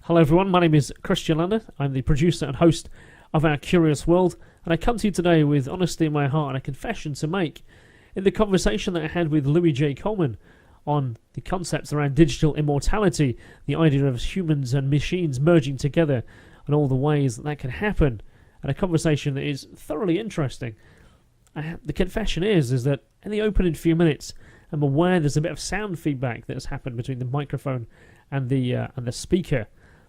Hello everyone, my name is Kristian. I'm the producer and host of Our Curious World, and I come to you today with honesty in my heart and a confession to make in the conversation that I had with Loui Jay Coleman on the concepts around digital immortality, the idea of humans and machines merging together, and all the ways that can happen, and a conversation that is thoroughly interesting. The confession is that in the opening few minutes, I'm aware there's a bit of sound feedback that has happened between the microphone and the speaker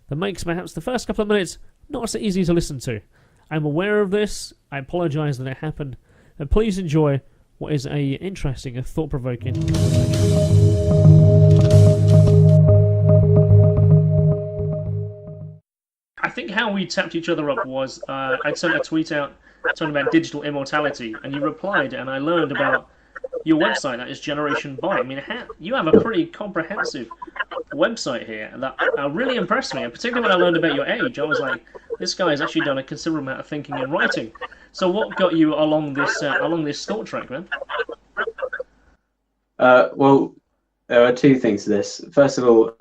that makes perhaps the first couple of minutes not so easy to listen to. I'm aware of this. I apologise that it happened, and please enjoy what is a interesting and thought-provoking conversation. I think how we tapped each other up was I sent a tweet out talking about digital immortality, and you replied, and I learned about your website, that is Generation Byte. I mean, you have a pretty comprehensive website here, and that really impressed me. And particularly when I learned about your age, I was like, this guy has actually done a considerable amount of thinking and writing. So what got you along this thought track, man? Well, there are two things to this. First of all,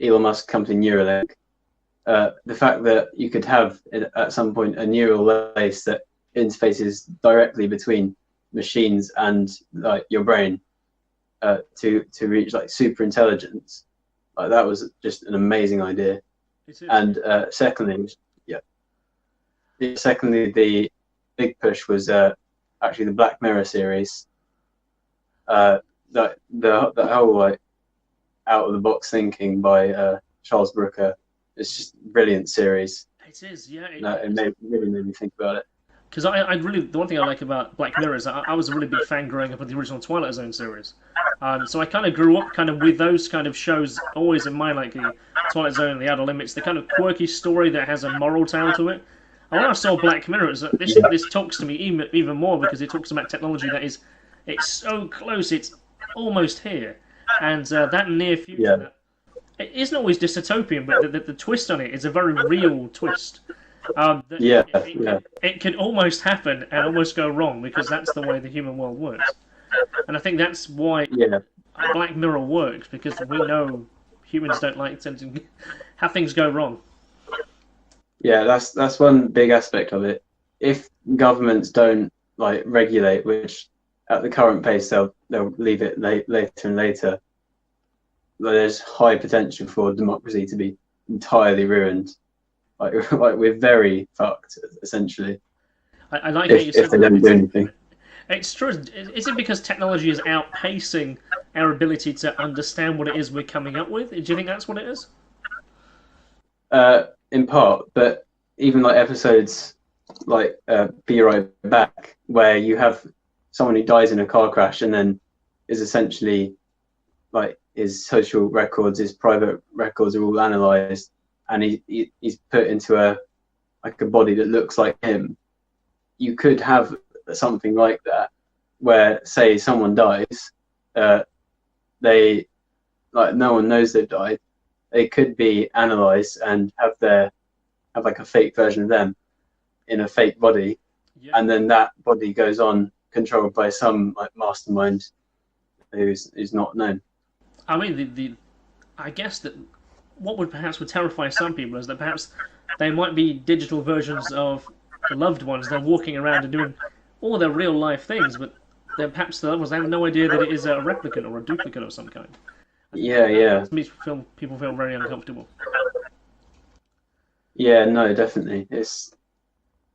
Elon Musk company Neuralink. The fact that you could have at some point a neural lace that interfaces directly between machines and like your brain to reach like super intelligence, like that was just an amazing idea. And secondly, the big push was actually the Black Mirror series. The whole like out of the box thinking by Charles Brooker. It's just a brilliant series. It is, yeah. It really made me think about it. Because I really, the one thing I like about Black Mirror is I was a really big fan growing up with the original Twilight Zone series. So I kind of grew up kind of with those kind of shows always in mind, like the Twilight Zone and the Outer Limits, the kind of quirky story that has a moral tale to it. And when I saw Black Mirror, this talks to me even more because it talks about technology that it's so close, it's almost here. And that near future, it isn't always dystopian, but the twist on it is a very real twist. It can almost happen and almost go wrong because that's the way the human world works. And I think that's why Black Mirror works, because we know humans don't like to have things go wrong. Yeah, that's one big aspect of it. If governments don't like regulate, which at the current pace they'll leave it later and later, there's high potential for democracy to be entirely ruined. Like we're very fucked, essentially. I like how you said if they don't do anything. It's true. Is it because technology is outpacing our ability to understand what it is we're coming up with? Do you think that's what it is? In part, but even like episodes like Be Right Back, where you have someone who dies in a car crash and then is essentially like his social records, his private records are all analysed, and he's put into a body that looks like him. You could have something like that, where say someone dies, they like no one knows they've died. They could be analysed and have like a fake version of them in a fake body, and then that body goes on controlled by some like mastermind who's not known. I mean, I guess that what would terrify some people is that perhaps they might be digital versions of the loved ones. They're walking around and doing all their real life things, but perhaps the loved ones have no idea that it is a replicant or a duplicate of some kind. Yeah. It makes people feel very uncomfortable. Yeah, no, definitely. It's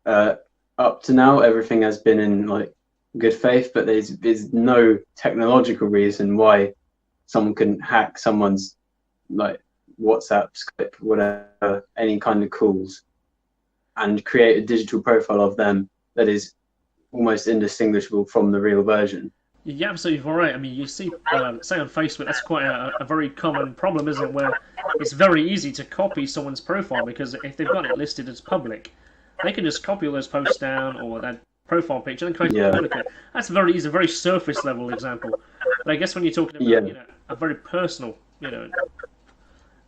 up to now everything has been in like good faith, but there's no technological reason why someone couldn't hack someone's like WhatsApp, Skype, whatever, any kind of calls, and create a digital profile of them that is almost indistinguishable from the real version. You're absolutely right. I mean, you see, say on Facebook, that's quite a very common problem, isn't it? Where it's very easy to copy someone's profile because if they've got it listed as public, they can just copy all those posts down or that profile picture and create a duplicate. That's a very surface level example. But I guess when you're talking about a very personal,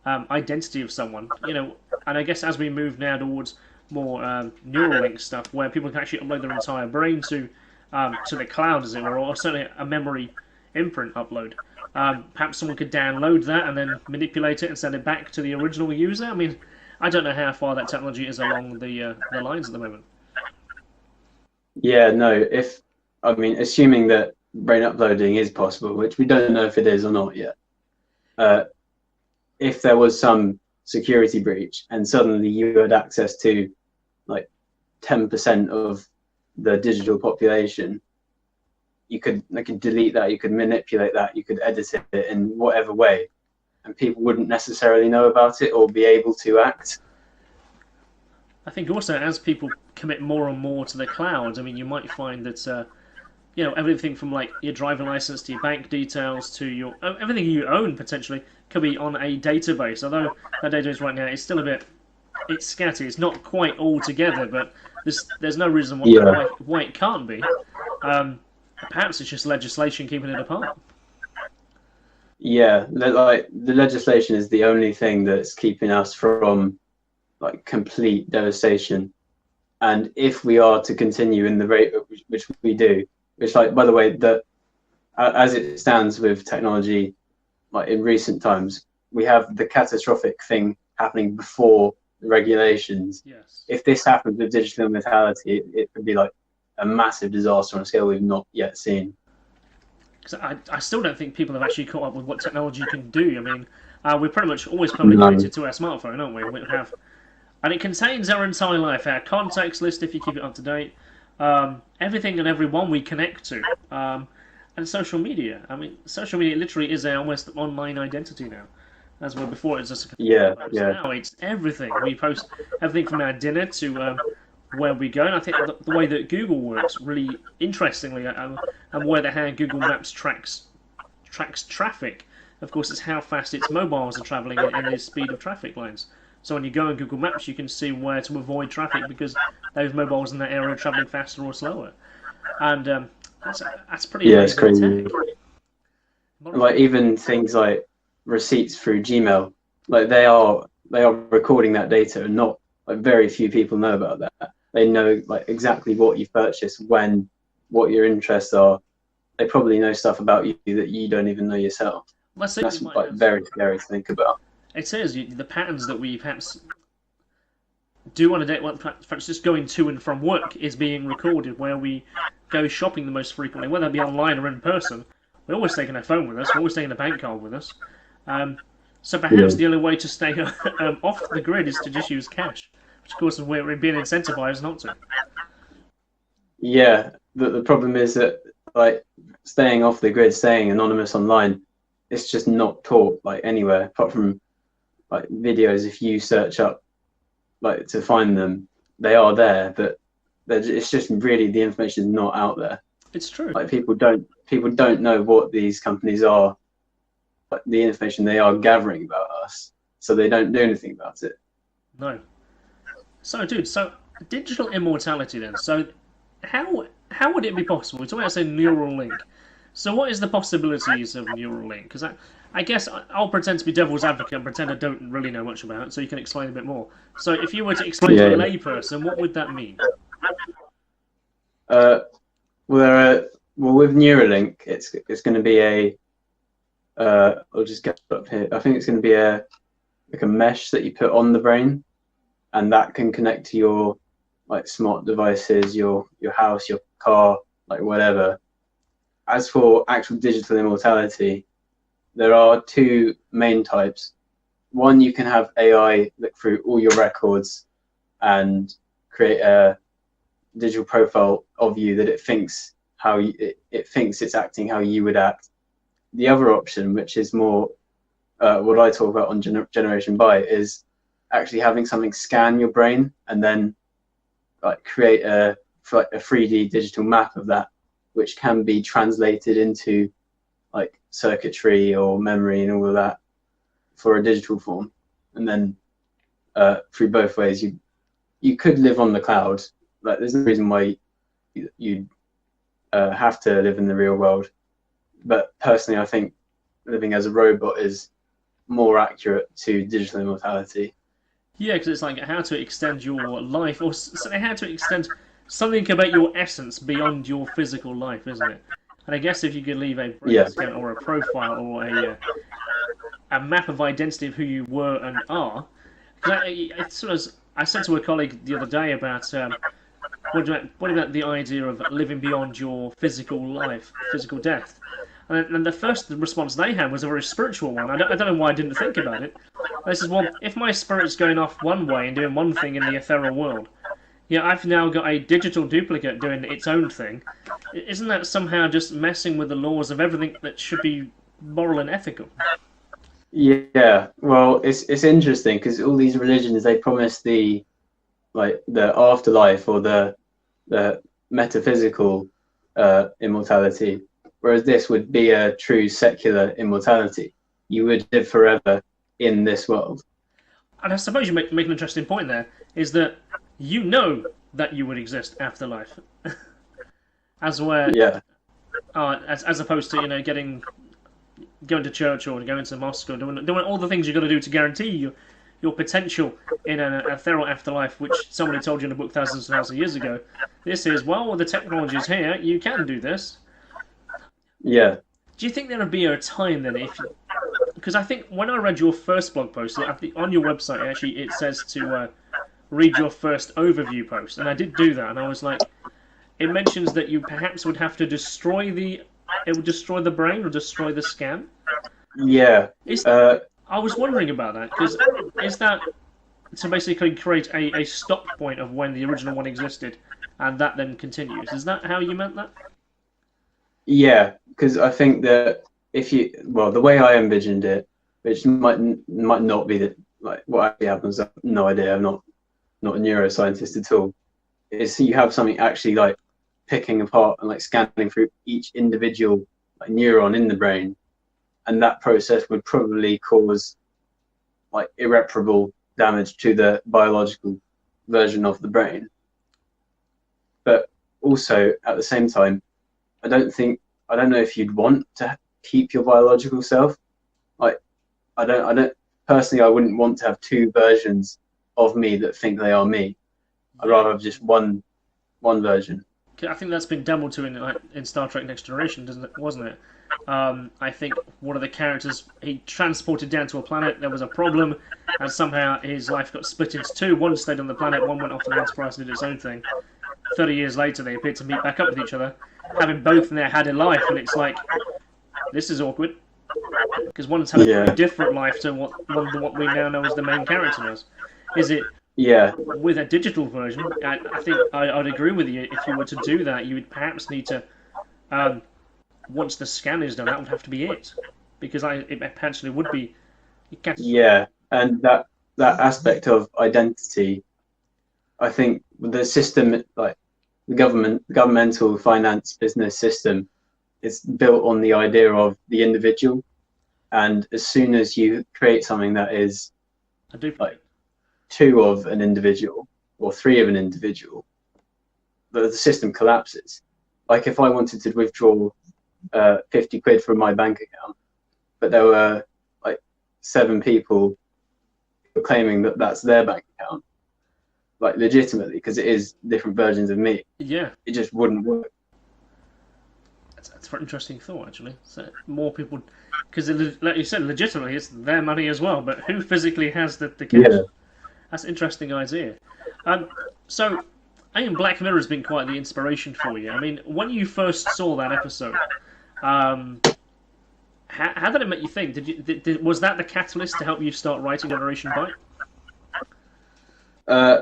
identity of someone, and I guess as we move now towards more Neuralink stuff, where people can actually upload their entire brain to the cloud, as it were, or certainly a memory imprint upload. Perhaps someone could download that and then manipulate it and send it back to the original user. I mean, I don't know how far that technology is along the lines at the moment. Yeah, no. Assuming that brain uploading is possible, which we don't know if it is or not yet. If there was some security breach and suddenly you had access to like 10% of the digital population, you could delete that, you could manipulate that, you could edit it in whatever way, and people wouldn't necessarily know about it or be able to act. I think also as people commit more and more to the cloud, I mean, you might find that everything from like your driving license to your bank details to your everything you own potentially could be on a database. Although that database right now is still it's scattered. It's not quite all together, but there's no reason why it can't be. Perhaps it's just legislation keeping it apart. Yeah, like the legislation is the only thing that's keeping us from like complete devastation. And if we are to continue in the rate which we do, which, like, by the way, that as it stands with technology, like in recent times, we have the catastrophic thing happening before the regulations. Yes. If this happens with digital immortality, it could be like a massive disaster on a scale we've not yet seen. I still don't think people have actually caught up with what technology can do. I mean, we're pretty much always permanently connected to our smartphone, aren't we? And it contains our entire life, our contacts list if you keep it up to date, everything and everyone we connect to, and social media. I mean, social media literally is almost online identity now, as well before it was just Now it's everything. We post everything from our dinner to where we go, and I think the way that Google works really interestingly, and how Google Maps tracks traffic. Of course, it's how fast its mobiles are travelling and the speed of traffic lines. So when you go on Google Maps, you can see where to avoid traffic because those mobiles in that area are travelling faster or slower. And that's pretty amazing. It's crazy. Tech. Like even things like receipts through Gmail, like they are recording that data, and not like very few people know about that. They know like exactly what you've purchased, when, what your interests are. They probably know stuff about you that you don't even know yourself. That's like very scary to think about. It says the patterns that we perhaps do on a day, perhaps just going to and from work, is being recorded. Where we go shopping the most frequently, whether it be online or in person, we're always taking our phone with us. We're always taking a bank card with us. So perhaps the only way to stay off the grid is to just use cash, which of course we're being incentivized not to. Yeah, the problem is that like staying off the grid, staying anonymous online, it's just not taught like anywhere apart from like videos. If you search up like to find them, they are there, but it's just really the information is not out there. It's true. Like people don't know what these companies are, like the information they are gathering about us, so they don't do anything about it. No. So, dude, digital immortality then. So, how would it be possible? We're talking about, say, neural link. So what is the possibilities of neural link? Because I guess I'll pretend to be devil's advocate and pretend I don't really know much about it, so you can explain a bit more. So if you were to explain to a layperson, what would that mean? Well, with Neuralink, it's going to be I'll just get it up here. I think it's going to be a mesh that you put on the brain, and that can connect to your like smart devices, your house, your car, like whatever. As for actual digital immortality, there are two main types. One, you can have AI look through all your records and create a digital profile of you that it thinks it thinks it's acting how you would act. The other option, which is more what I talk about on Generation Byte, is actually having something scan your brain and then like create a 3D digital map of that, which can be translated into like circuitry or memory and all of that for a digital form. And then through both ways, you could live on the cloud. Like there's no reason why you'd have to live in the real world. But personally, I think living as a robot is more accurate to digital immortality. Yeah, because it's like how to extend your life, or how to extend something about your essence beyond your physical life, isn't it? And I guess if you could leave a brain scan or a profile or a map of identity of who you were and are, because I said to a colleague the other day about what about the idea of living beyond your physical life, physical death. And the first response they had was a very spiritual one. I don't know why I didn't think about it. They said, well, if my spirit's going off one way and doing one thing in the ethereal world, yeah, I've now got a digital duplicate doing its own thing. Isn't that somehow just messing with the laws of everything that should be moral and ethical? Yeah, well, it's interesting because all these religions, they promise the afterlife or the metaphysical immortality, whereas this would be a true secular immortality. You would live forever in this world. And I suppose you make an interesting point there, is that you know that you would exist after life. As opposed to, going to church or going to mosque or doing all the things you've got to do to guarantee your potential in an ethereal afterlife, which somebody told you in a book thousands and thousands of years ago. This is, well, the technology is here, you can do this. Yeah. Do you think there would be a time then because I think when I read your first blog post, on your website, actually, it says to read your first overview post, and I did do that, and I was like, it mentions that you perhaps would have to destroy it would destroy the brain or destroy the scan. Yeah. I was wondering about that, because is that to basically create a stop point of when the original one existed, and that then continues? Is that how you meant that? Yeah, because I think that the way I envisioned it, which might not be what actually happens, I have no idea, I'm not a neuroscientist at all, is you have something actually picking apart and scanning through each individual neuron in the brain, and that process would probably cause irreparable damage to the biological version of the brain. But also at the same time, I don't know if you'd want to keep your biological self. I don't personally, I wouldn't want to have two versions of me that think they are me. I'd rather have just one version. I think that's been dabbled to in Star Trek Next Generation, wasn't it? I think one of the characters, he transported down to a planet, there was a problem, and somehow his life got split into two. One stayed on the planet, one went off to the Enterprise and did its own thing. 30 years later, they appeared to meet back up with each other, having both in their had a life, and it's like, this is awkward. Because one's had a very different life to what we now know as the main character was. Is it? Yeah. With a digital version, I think I'd agree with you. If you were to do that, you would perhaps need to, once the scan is done, that would have to be it. Because it potentially would be. Yeah, and that aspect of identity, I think the system, the governmental finance business system, is built on the idea of the individual, and as soon as you create something that is two of an individual or three of an individual, the system collapses. If I wanted to withdraw 50 quid from my bank account, but there were 7 people claiming that that's their bank account, legitimately, because it is different versions of me. Yeah, it just wouldn't work. That's an interesting thought, actually. So more people, because like you said, legitimately it's their money as well, but who physically has the cash? Yeah. That's an interesting idea. So I think Black Mirror has been quite the inspiration for you. I mean, when you first saw that episode, how did it make you think? Was that the catalyst to help you start writing Generation Byte?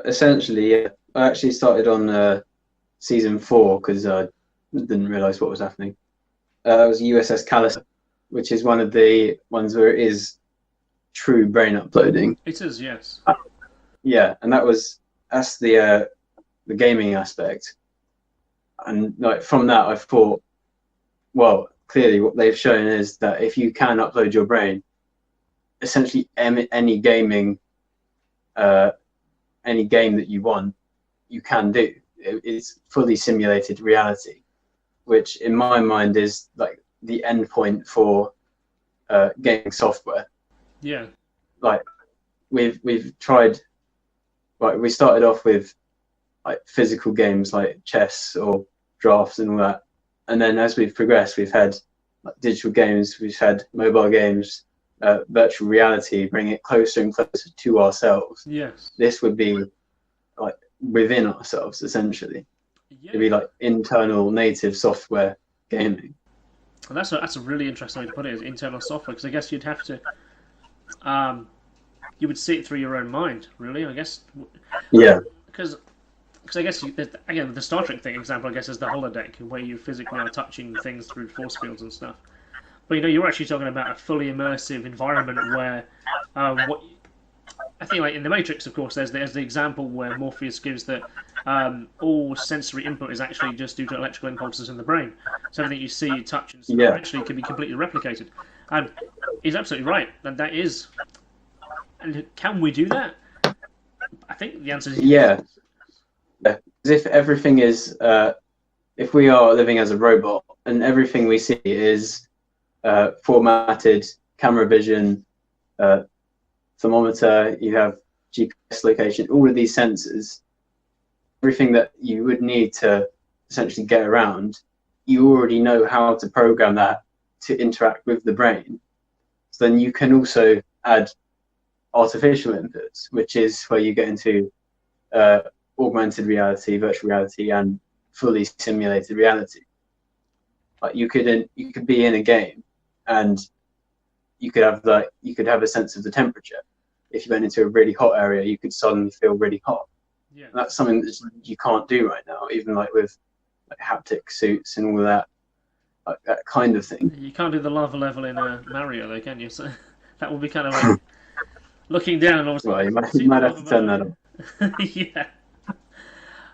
Essentially, yeah. I actually started on season 4 because I didn't realise what was happening. It was USS Callister, which is one of the ones where it is true brain uploading. It is, yes. Yeah, and that's the gaming aspect, and from that I thought, well, clearly what they've shown is that if you can upload your brain, essentially any game that you want, you can do. It's fully simulated reality, which in my mind is the end point for gaming software. Yeah. We've tried. We started off with physical games like chess or drafts and all that, And then as we've progressed, we've had like, digital games, we've had mobile games, virtual reality, bring it closer and closer to ourselves. Yes. This would be like within ourselves, essentially. Yeah. It'd be like internal native software gaming. And that's a really interesting way to put it, is internal software, because I guess you'd have to, you would see it through your own mind, really, I guess. Yeah. Because I guess, again, the Star Trek thing example, I guess, is the holodeck, where you physically are touching things through force fields and stuff. But, you know, you're actually talking about a fully immersive environment where, what I think, like in the Matrix, of course, there's the example where Morpheus gives that all sensory input is actually just due to electrical impulses in the brain. So everything you see, touch, and stuff actually can be completely replicated. And he's absolutely right. And that is... And can we do that? I think the answer is yes. Yeah. As if everything is... if we are living as a robot and everything we see is formatted, camera vision, thermometer, you have GPS location, all of these sensors, everything that you would need to essentially get around, you already know how to program that to interact with the brain. So then you can also add artificial inputs, which is where you get into augmented reality, virtual reality, and fully simulated reality. Like you could be in a game and you could have a sense of the temperature. If you went into a really hot area, you could suddenly feel really hot. Yeah. And that's something that you can't do right now, even like with like haptic suits and all of that, like that kind of thing. You can't do the lava level in Mario, though, can you? So that would be kind of like looking down and obviously. Well, you might have to turn that on. Yeah.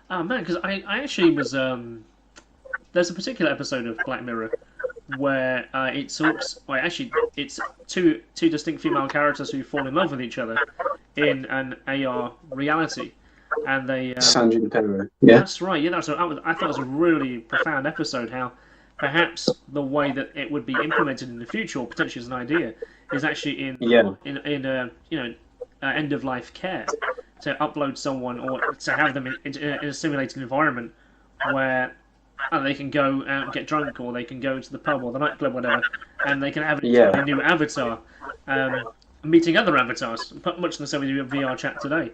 Oh man, because I actually was there's a particular episode of Black Mirror where it talks. Well, actually, it's two distinct female characters who fall in love with each other in an AR reality, and they. Sandra and Pedro. Yeah. That's right. Yeah, I thought it was a really profound episode. How perhaps the way that it would be implemented in the future, or potentially as an idea, is actually in end of life care, to upload someone or to have them in a simulated environment where they can go out and get drunk, or they can go to the pub or the nightclub, whatever, and they can have a new avatar, meeting other avatars, much the same way we do with VR chat today.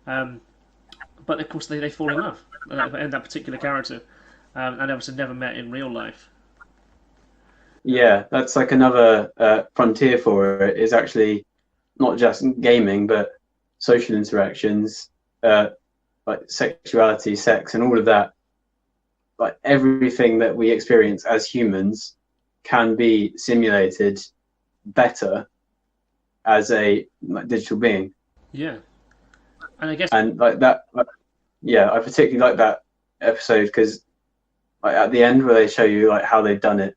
But of course, they fall in love, and that particular character, and obviously never met in real life. Yeah, that's like another frontier for it, is actually not just gaming, but social interactions, like sexuality, sex, and all of that. Like everything that we experience as humans can be simulated better as a digital being. Yeah, and I guess like that. Yeah, I particularly like that episode because like at the end where they show you like how they've done it,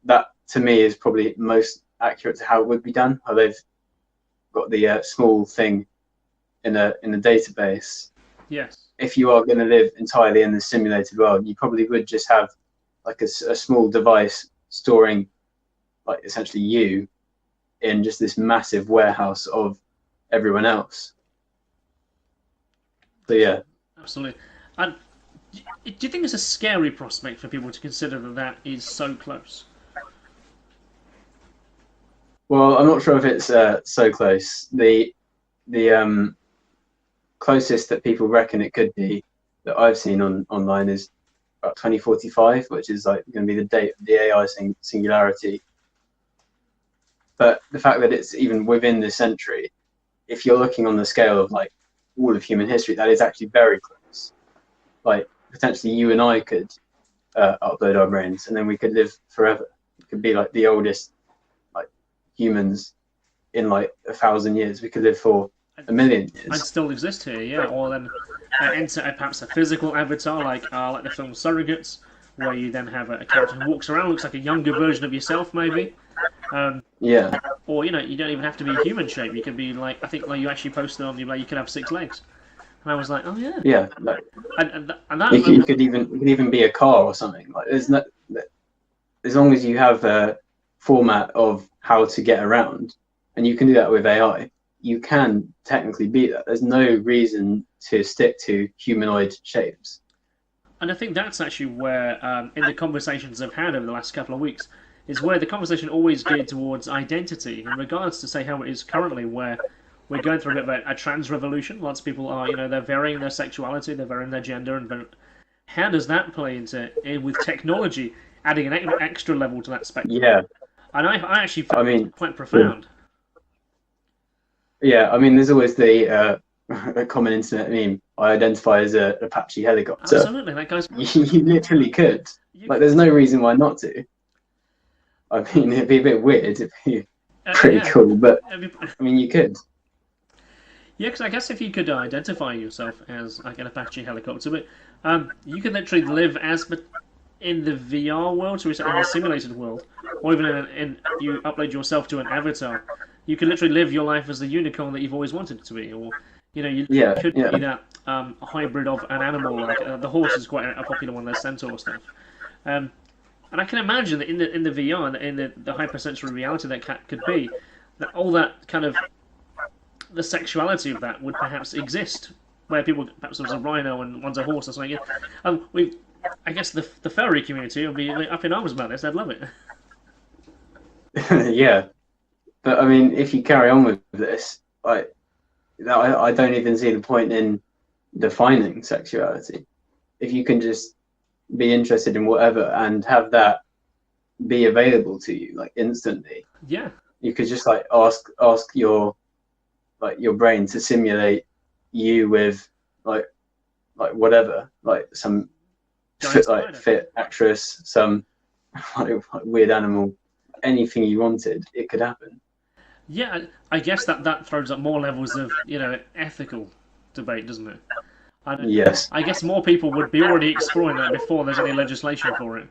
that to me is probably most accurate to how it would be done. How they've got the small thing in a database. Yes. If you are going to live entirely in the simulated world, you probably would just have like a small device storing like essentially you in just this massive warehouse of everyone else. So yeah. Absolutely. And do you think it's a scary prospect for people to consider that is so close? Well, I'm not sure if it's so close. The closest that people reckon it could be that I've seen online is about 2045, which is like going to be the date of the AI singularity. But the fact that it's even within this century, if you're looking on the scale of like all of human history, that is actually very close. Like potentially you and I could upload our brains, and then we could live forever. It could be like the oldest like humans in like 1,000 years. We could live for 1 million years. I'd still exist here, yeah. Or then enter perhaps a physical avatar, like the film Surrogates, where you then have a character who walks around, looks like a younger version of yourself, maybe. Yeah. Or you don't even have to be human shape. You could be like, I think like you actually posted on you could have 6 legs, and I was like, oh yeah. Yeah. Like, and that you could even be a car or something. Like there's no, as long as you have a format of how to get around, and you can do that with AI. You can technically beat that. There's no reason to stick to humanoid shapes. And I think that's actually where, in the conversations I've had over the last couple of weeks, is where the conversation always geared towards identity in regards to, say, how it is currently, where we're going through a bit of a trans revolution. Lots of people are, they're varying their sexuality, they're varying their gender, and how does that play into with technology adding an extra level to that spectrum? Yeah. And I actually find it quite profound. Yeah, I mean, there's always the a common internet meme. I identify as a Apache helicopter. Absolutely, that guy's... You literally could. There's no reason why not to. I mean, it'd be a bit weird. It'd be pretty cool, but I mean, you could. Yeah, because I guess if you could identify yourself as like an Apache helicopter, but you could literally live as in the VR world, so in the simulated world, or even in you upload yourself to an avatar. You can literally live your life as the unicorn that you've always wanted it to be, or you could be that hybrid of an animal. Like the horse is quite a popular one. There's centaur stuff, and I can imagine that in the VR, in the hypersensory reality that could be, that all that kind of the sexuality of that would perhaps exist, where people perhaps there's a rhino and one's a horse or something. I guess the furry community would be up in arms about this. They'd love it. Yeah. But I mean, if you carry on with this, I don't even see the point in defining sexuality. If you can just be interested in whatever and have that be available to you like instantly, yeah, you could just like ask your brain to simulate you with like whatever, like some fit actress, some like weird animal, anything you wanted, it could happen. Yeah, I guess that throws up more levels of ethical debate, doesn't it? Yes. I guess more people would be already exploring that before there's any legislation for it.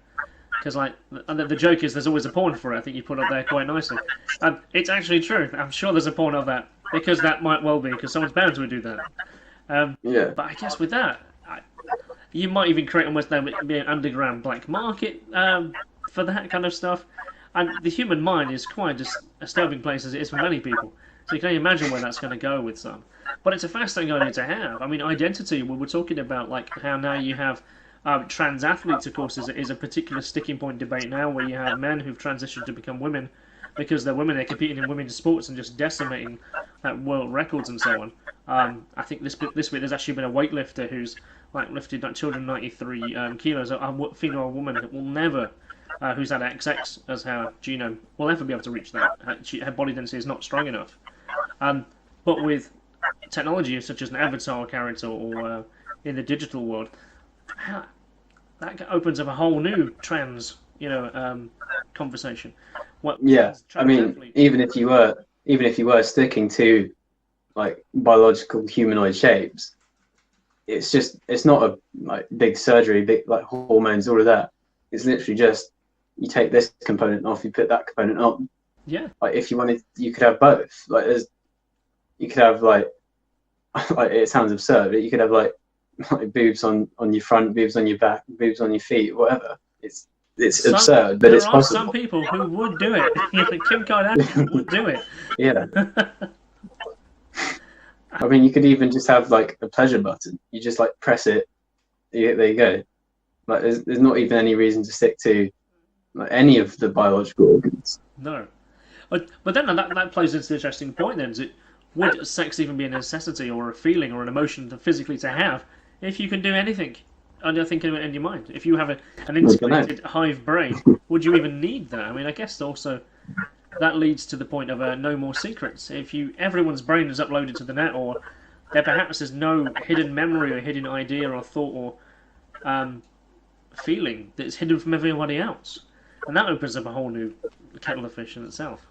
Because the joke is there's always a porn for it. I think you put up there quite nicely. And it's actually true. I'm sure there's a porn of that, because that might well be, because someone's bound to do that. Yeah. But I guess with that, you might even create almost there be an underground black market for that kind of stuff. And the human mind is quite a disturbing place as it is for many people. So you can only imagine where that's going to go with some. But it's a fascinating idea to have. I mean, identity, we were talking about like how now you have trans athletes, of course, is a particular sticking point debate now, where you have men who've transitioned to become women because they're women, they're competing in women's sports and just decimating world records and so on. I think this week there's actually been a weightlifter who's like lifted like 293 kilos, a female woman that will never... who's had XX as her genome, will never be able to reach that. Her body density is not strong enough. But with technology such as an avatar character or in the digital world, that opens up a whole new trans, conversation. I mean, even if you were sticking to like biological humanoid shapes, it's not a like big surgery, big like hormones, all of that. It's literally just you take this component off, you put that component on. Yeah. Like if you wanted, you could have both. Like you could have like it sounds absurd, but you could have like boobs on your front, boobs on your back, boobs on your feet, whatever. It's absurd, but it's possible. There are some people who would do it. Kim Kardashian would do it. Yeah. I mean, you could even just have like a pleasure button. You just like press it. There you go. Like there's not even any reason to stick to like any of the biological organs. No. But then that plays into the interesting point then. Would sex even be a necessity or a feeling or an emotion physically to have if you can do anything under thinking in your mind? If you have an integrated hive brain, would you even need that? I mean, I guess also that leads to the point of no more secrets. If everyone's brain is uploaded to the net, or there perhaps is no hidden memory or hidden idea or thought or feeling that's hidden from everybody else, and that opens up a whole new kettle of fish in itself.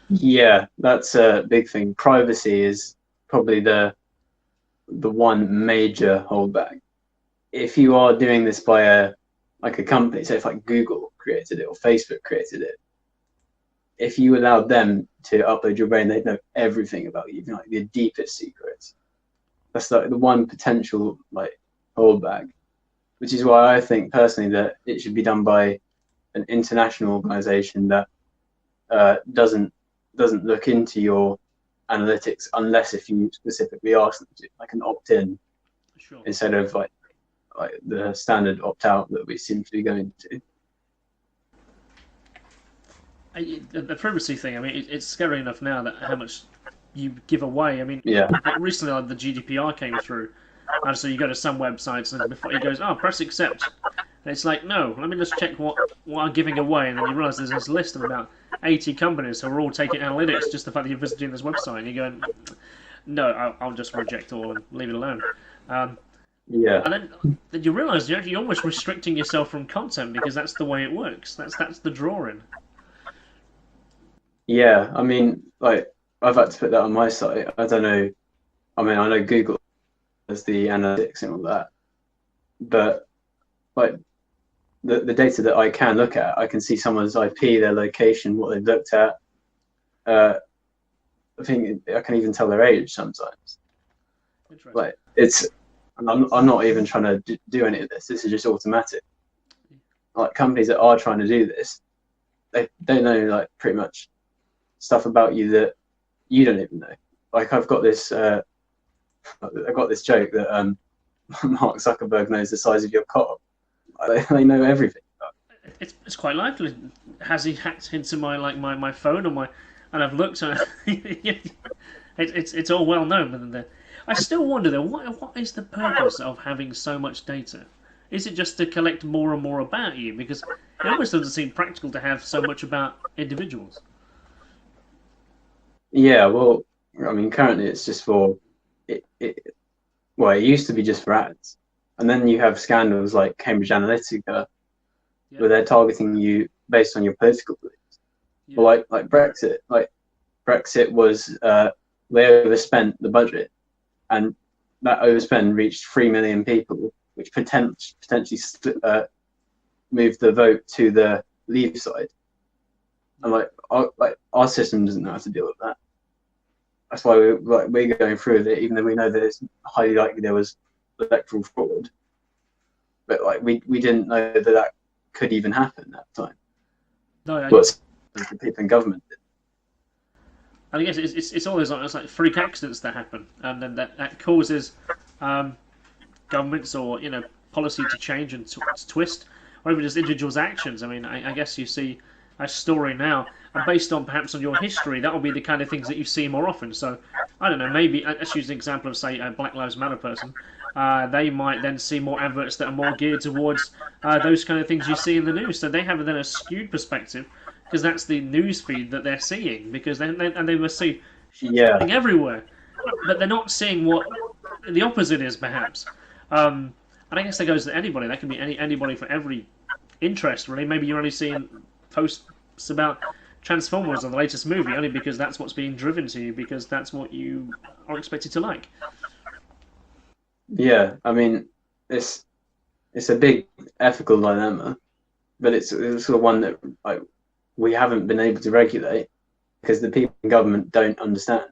Yeah, that's a big thing. Privacy is probably the one major holdback. If you are doing this by a company, so if like Google created it or Facebook created it, if you allowed them to upload your brain, they'd know everything about you, like your deepest secrets. That's like the one potential like holdback, which is why I think personally that it should be done by an international organization that doesn't look into your analytics unless if you specifically ask them to, like an opt-in, Sure. instead of like like the standard opt-out that we seem to be going to. The privacy thing, I mean, it's scary enough now that how much you give away. I mean, Yeah. recently the GDPR came through, and so you go to some websites and before it goes, press accept. And it's like, no, let me just check what I'm giving away, and then you realise there's this list of about 80 companies who are all taking analytics just the fact that you're visiting this website, and you're going, no, I'll just reject all and leave it alone. Yeah. And then you realise you're actually almost restricting yourself from content because that's the way it works. That's the drawing. Yeah, I mean, like, I've had to put that on my site. I don't know. I mean, I know Google has the analytics and all that, but like the data that I can look at, I can see someone's IP, their location, what they've looked at. I think I can even tell their age sometimes. Like, I'm not even trying to do any of this. This is just automatic. Like, companies that are trying to do this, they know, like, pretty much stuff about you that you don't even know. Like, I've got this joke that Mark Zuckerberg knows the size of your cock. They know everything. It's quite likely. Has he hacked into my phone or my? And I've looked at it's all well known. But I still wonder though, what is the purpose of having so much data? Is it just to collect more and more about you? Because it almost doesn't seem practical to have so much about individuals. Yeah, well, I mean, currently it's just for it. Well, it used to be just for ads, and then you have scandals like Cambridge Analytica, where they're targeting you based on your political beliefs. Yeah. Or like Brexit. Like, Brexit was they overspent the budget, and that overspend reached 3 million people, which potentially moved the vote to the Leave side. And our system doesn't know how to deal with that. That's why we're going through with it, even though we know that it's highly likely there was electoral fraud. But like we didn't know that could even happen at the time. No, but the people in government did. And I guess it's always like freak accidents that happen, and then that causes governments or policy to change and twist, or even just individuals' actions. I mean, I guess you see a story now, and based on perhaps on your history, that will be the kind of things that you see more often. So, I don't know, maybe, let's use an example of, say, a Black Lives Matter person. They might then see more adverts that are more geared towards those kind of things you see in the news. So they have then a skewed perspective, because that's the news feed that they're seeing, because they must see something everywhere. But they're not seeing what the opposite is, perhaps. And I guess that goes to anybody. That can be anybody for every interest, really. Maybe you're only seeing posts about Transformers or the latest movie only because that's what's being driven to you, because that's what you are expected to like. Yeah, I mean, it's a big ethical dilemma, but it's sort of one that we haven't been able to regulate because the people in government don't understand.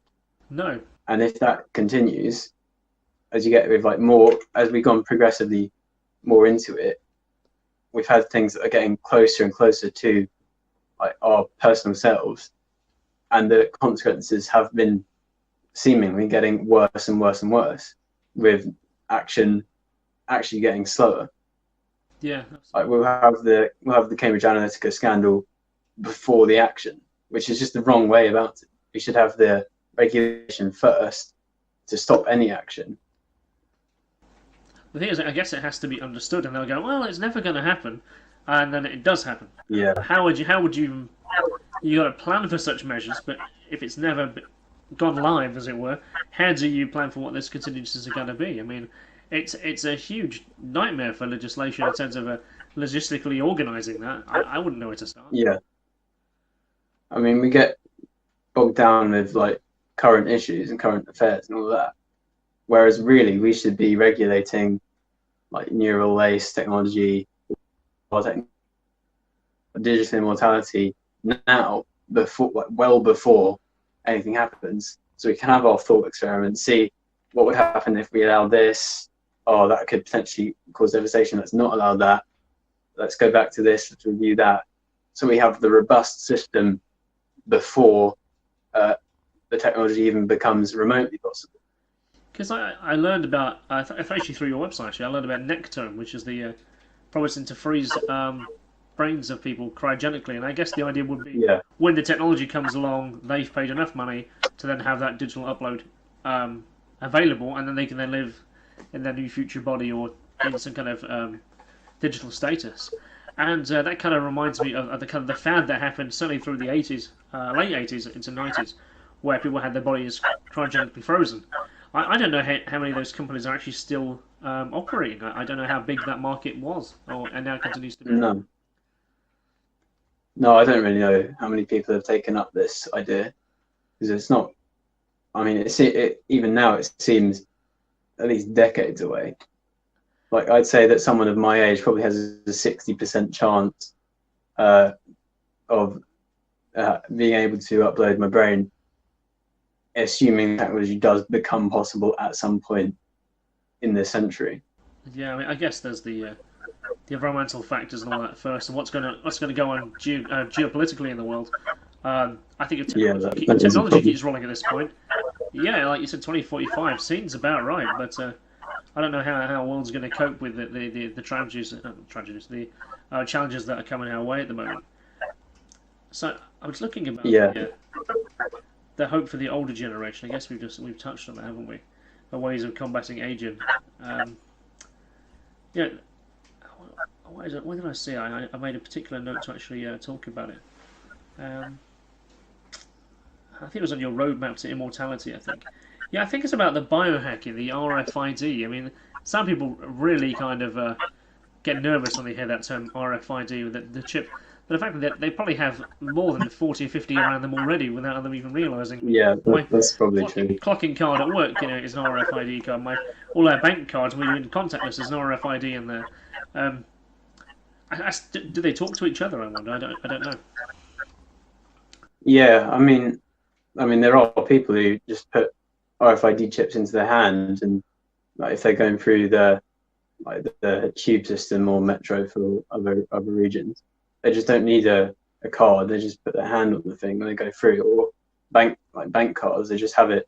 No. And if that continues, as you get with more, as we've gone progressively more into it, we've had things that are getting closer and closer to our personal selves, and the consequences have been seemingly getting worse and worse and worse, with action actually getting slower. Yeah. We'll have the Cambridge Analytica scandal before the action, which is just the wrong way about it. We should have the regulation first to stop any action. The thing is, I guess it has to be understood, and they'll go, well, it's never going to happen, and then it does happen. Yeah. How would you got to plan for such measures, but if it's never gone live, as it were, how do you plan for what those contingencies are going to be? I mean, it's a huge nightmare for legislation in terms of logistically organising that. I wouldn't know where to start. Yeah. I mean, we get bogged down with current issues and current affairs and all that, whereas really we should be regulating neural lace technology, digital immortality now, well before anything happens, so we can have our thought experiment, see what would happen if we allow this. Oh, that could potentially cause devastation. Let's not allow that. Let's go back to this. Let's review that. So we have the robust system before the technology even becomes remotely possible. Because I learned about, actually through your website, actually, I learned about Nectome, which is the promising to freeze brains of people cryogenically. And I guess the idea would be Yeah, when the technology comes along, they've paid enough money to then have that digital upload available, and then they can then live in their new future body or in some kind of digital status. And that kind of reminds me of the kind of the fad that happened certainly through the 80s, late 80s into 90s, where people had their bodies cryogenically frozen. I don't know how many of those companies are actually still operating. I don't know how big that market was, and now continues to be. no, no, I don't really know how many people have taken up this idea because it's not. I mean, even now it seems at least decades away. Like I'd say that someone of my age probably has a 60% chance of being able to upload my brain, assuming technology does become possible at some point in this century. Yeah, I mean, I guess there's the environmental factors and all that first, and what's going to go on geopolitically in the world. I think if technology keeps rolling at this point, yeah, like you said, 2045 seems about right, but I don't know how the world's going to cope with the challenges that are coming our way at the moment. So I was looking about the hope for the older generation. I guess we've touched on that, haven't we? The ways of combating aging. Yeah. What did I say? I made a particular note to actually talk about it. I think it was on your roadmap to immortality, I think. Yeah, I think it's about the biohacking, the RFID. I mean, some people really kind of get nervous when they hear that term RFID, the chip. But the fact that they probably have more than 40 or 50 around them already without them even realising. Yeah, that's probably true. Clocking card at work, is an RFID card. All our bank cards, when you're in contactless, there's an RFID in there. Do they talk to each other? I wonder. I don't know. Yeah, I mean, there are people who just put RFID chips into their hand, and like if they're going through the tube system or metro for other regions, they just don't need a card. They just put their hand on the thing when they go through. Or bank cards, they just have it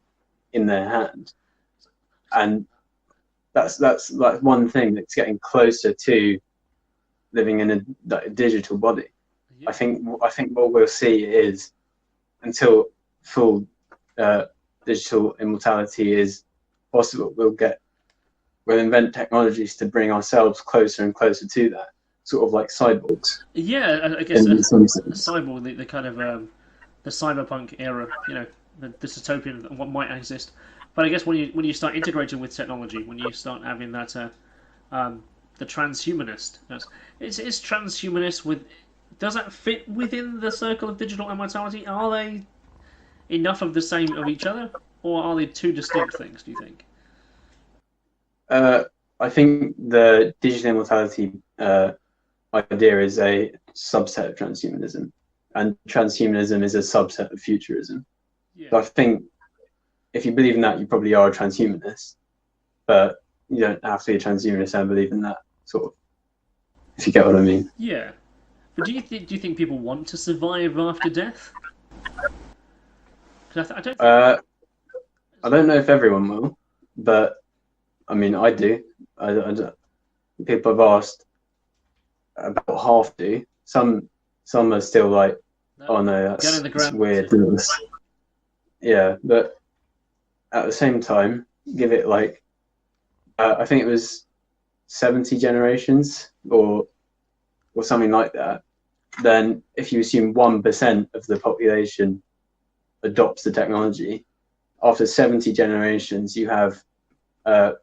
in their hand, and that's like one thing that's getting closer to living in a digital body. Yeah. I think what we'll see is, until full digital immortality is possible, we'll invent technologies to bring ourselves closer and closer to that, sort of like cyborgs. Yeah, I guess a cyborg, the kind of the cyberpunk era, the dystopian, what might exist. But I guess when you start integrating with technology, when you start having that the transhumanist, is transhumanist does that fit within the circle of digital immortality? Are they enough of the same of each other, or are they two distinct things, do you think? I think the digital immortality idea is a subset of transhumanism, and transhumanism is a subset of futurism. Yeah. So I think if you believe in that, you probably are a transhumanist, but you don't have to be a transhumanist and believe in that, sort of, if you get what I mean. Yeah. But do you think people want to survive after death? I don't know if everyone will, but I mean, I do. People I've asked, about half do. Some are still like, oh no, that's weird. Yeah, but at the same time, give it like, I think it was 70 generations or something like that. Then if you assume 1% of the population adopts the technology, after 70 generations, you have the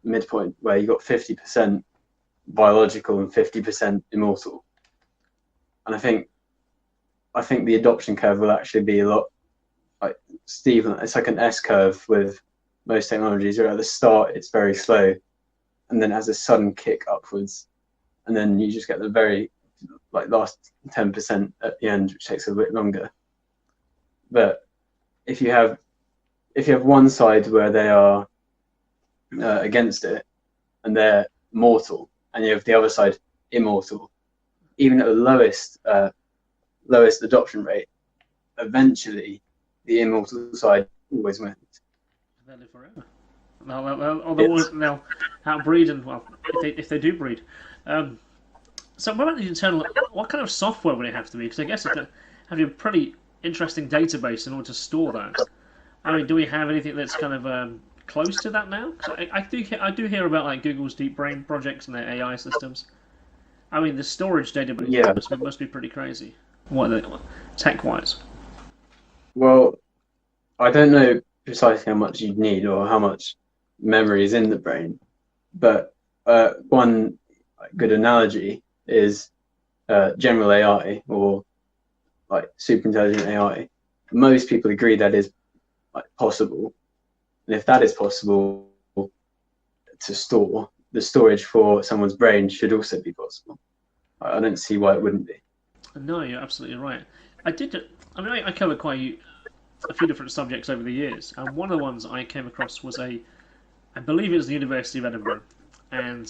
midpoint where you got 50% biological and 50% immortal. And I think the adoption curve will actually be a lot like Stephen. It's like an S curve with most technologies, where at the start it's very slow, and then it has a sudden kick upwards, and then you just get the very last 10% at the end, which takes a bit longer. But if you have one side where they are against it and they're mortal, and you have the other side immortal, even at the lowest adoption rate, eventually the immortal side always wins. They live forever. They'll outbreed, and well, if they do breed. So what about the internal? What kind of software would it have to be? Because I guess it have to be a pretty interesting database in order to store that. I mean, do we have anything that's kind of close to that now? So I do hear about like Google's Deep Brain projects and their AI systems. I mean, the storage database must be pretty crazy. What are they, tech-wise? Well, I don't know precisely how much you'd need or how much memory is in the brain, but one good analogy is general AI or like super intelligent AI. Most people agree that is like possible, and if that is possible to store, the storage for someone's brain should also be possible. I don't see why it wouldn't be. No, you're absolutely right. I covered quite a few different subjects over the years, and one of the ones I came across was I believe it was the University of Edinburgh, and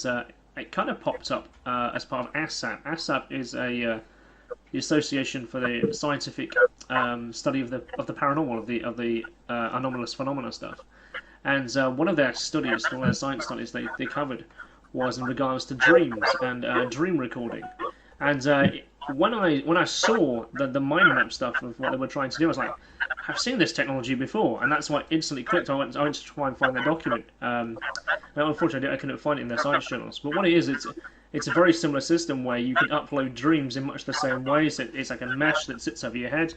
it kind of popped up as part of ASSAP. ASSAP is the Association for the Scientific Study of the Paranormal, of the anomalous phenomena stuff. And one of their studies, one of their science studies they covered was in regards to dreams and dream recording. And when I saw the mind map stuff of what they were trying to do, I was like, I've seen this technology before, and that's why I instantly clicked. I went to try and find that document. And unfortunately, I couldn't find it in their science journals. But what it is, it's a very similar system where you can upload dreams in much the same way. So it's like a mesh that sits over your head,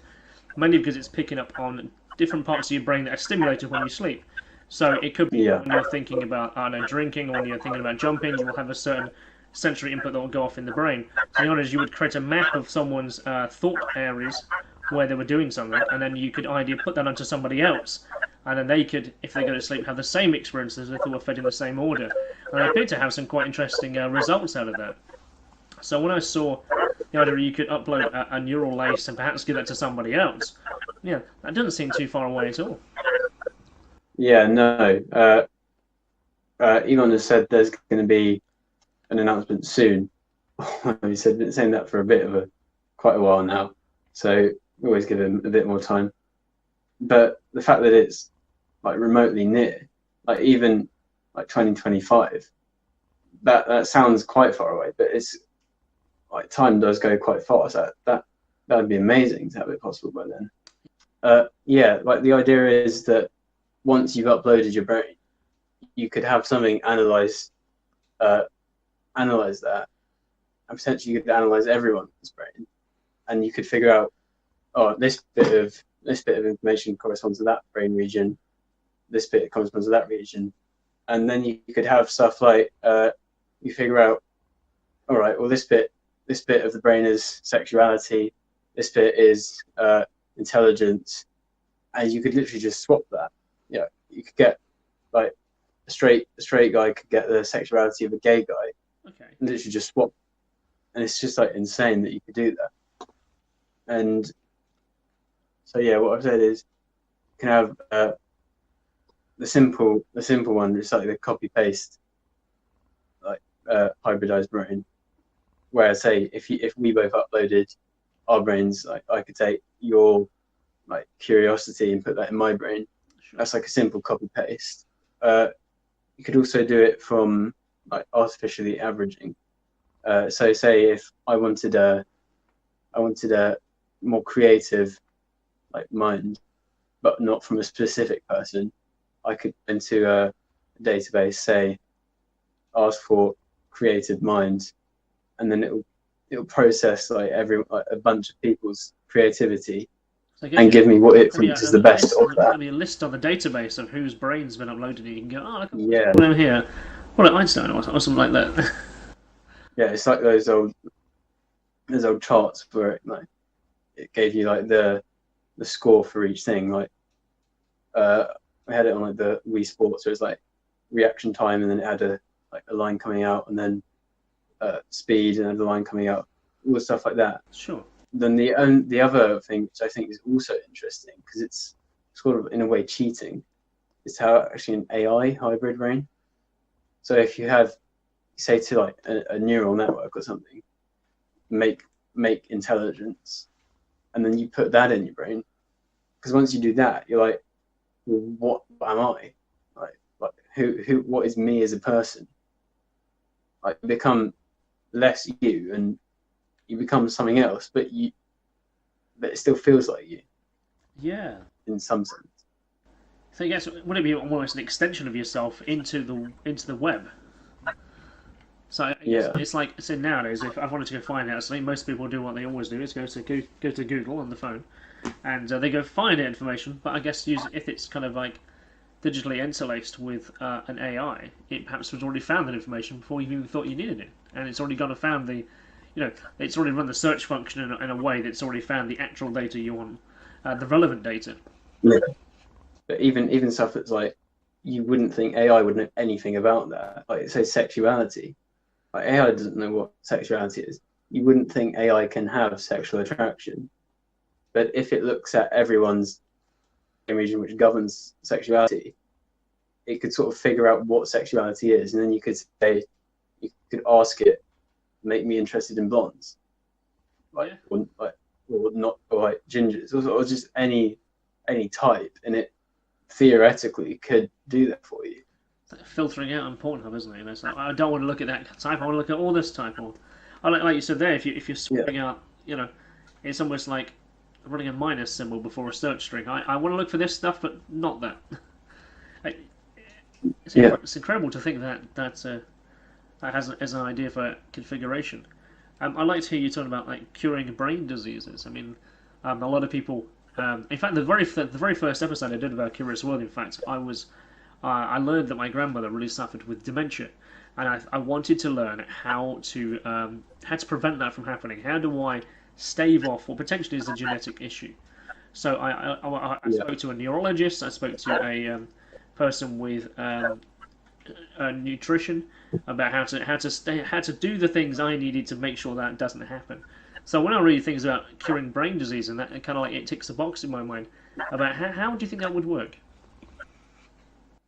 mainly because it's picking up on different parts of your brain that are stimulated when you sleep. So it could be when you're thinking about, I don't know, drinking, or when you're thinking about jumping, you will have a certain sensory input that will go off in the brain. So in other words, you would create a map of someone's thought areas where they were doing something, and then you could ideally put that onto somebody else, and then they could, if they go to sleep, have the same experiences if they were fed in the same order. And I appeared to have some quite interesting results out of that. So when I saw the idea you could upload a neural lace and perhaps give that to somebody else, yeah, that doesn't seem too far away at all. Yeah, no. Elon has said there's going to be an announcement soon. He's been saying that for quite a while now. So we always give him a bit more time. But the fact that it's like remotely near, like even like 2025, that sounds quite far away. But it's like time does go quite fast. That would be amazing to have it possible by then. Yeah, like the idea is that once you've uploaded your brain, you could have something analyze that, and potentially you could analyze everyone's brain, and you could figure out, oh, this bit of information corresponds to that brain region, this bit corresponds to that region, and then you could have stuff like you figure out, all right, well this bit of the brain is sexuality, this bit is intelligence, and you could literally just swap that. Yeah, you could get like a straight guy could get the sexuality of a gay guy. Okay. And literally just swap, and it's just like insane that you could do that. And so yeah, what I've said is you can have the simple one, just like the copy paste, like hybridized brain, where say if we both uploaded our brains, like I could take your like curiosity and put that in my brain. Sure. That's like a simple copy paste. You could also do it from like artificially averaging. So say if I wanted a more creative like mind, but not from a specific person, I could go into a database, say ask for creative mind, and then it'll process like a bunch of people's creativity. And give me what it thinks is the best of that. There'll be a list on the database of whose brain's been uploaded, and you can go, oh, look at what's here. What at Einstein or something like that. Yeah, it's like those old charts where it gave you like the score for each thing. Like we had it on like the Wii Sports, so it's like reaction time, and then it had a line coming out, and then speed, and a line coming out, all the stuff like that. Sure. Then the other thing, which I think is also interesting, because it's sort of in a way cheating, is how actually an AI hybrid brain. So if you have, say, to like a neural network or something, make intelligence, and then you put that in your brain, because once you do that, you're like, well, what am I? like what is me as a person? Like, you become less you, and you become something else, but it still feels like you. Yeah. In some sense. So I guess would it be almost an extension of yourself into the web? So I guess it's like, so nowadays, if I wanted to go find out something, most people do what they always do, is go to Google on the phone, and they go find that information. But I guess if it's kind of like digitally interlaced with an AI, it perhaps was already found that information before you even thought you needed it, and it's already gone and found it's already run the search function in a way that's already found the actual data you want, the relevant data. Yeah. But even stuff that's like, you wouldn't think AI would know anything about that. Like, say sexuality. Like, AI doesn't know what sexuality is. You wouldn't think AI can have sexual attraction. But if it looks at everyone's region which governs sexuality, it could sort of figure out what sexuality is, and then you could ask it, make me interested in blondes, or gingers, or just any type, and it theoretically could do that for you. Filtering out on Pornhub, isn't it? It's like, I don't want to look at that type. I want to look at all this type. Or, like you said there, if you're sorting out, it's almost like running a minus symbol before a search string. I want to look for this stuff, but not that. It's incredible to think that has an idea for configuration. I like to hear you talking about like curing brain diseases. I mean, a lot of people. In fact, the very first episode I did about Curious World, in fact, I learned that my grandmother really suffered with dementia, and I wanted to learn how to prevent that from happening. How do I stave off what potentially is a genetic issue? So I spoke to a neurologist. I spoke to a person with nutrition about how to do the things I needed to make sure that doesn't happen. So when I read things about curing brain disease, and that kind of like it ticks a box in my mind about how do you think that would work?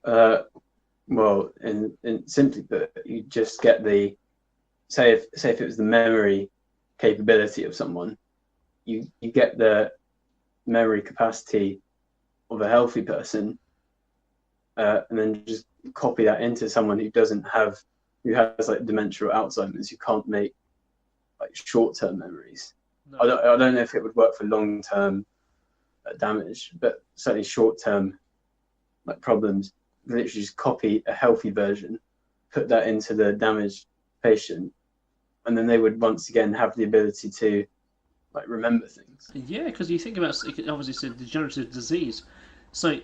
Well, and simply put, you just get the say if it was the memory capability of someone, you get the memory capacity of a healthy person, and then just copy that into someone who has like dementia or Alzheimer's, who can't make like short-term memories. No. I don't know if it would work for long-term damage, but certainly short-term like problems. Literally just copy a healthy version, put that into the damaged patient, and then they would once again have the ability to like remember things. Yeah, because you think about, obviously it's a degenerative disease, so you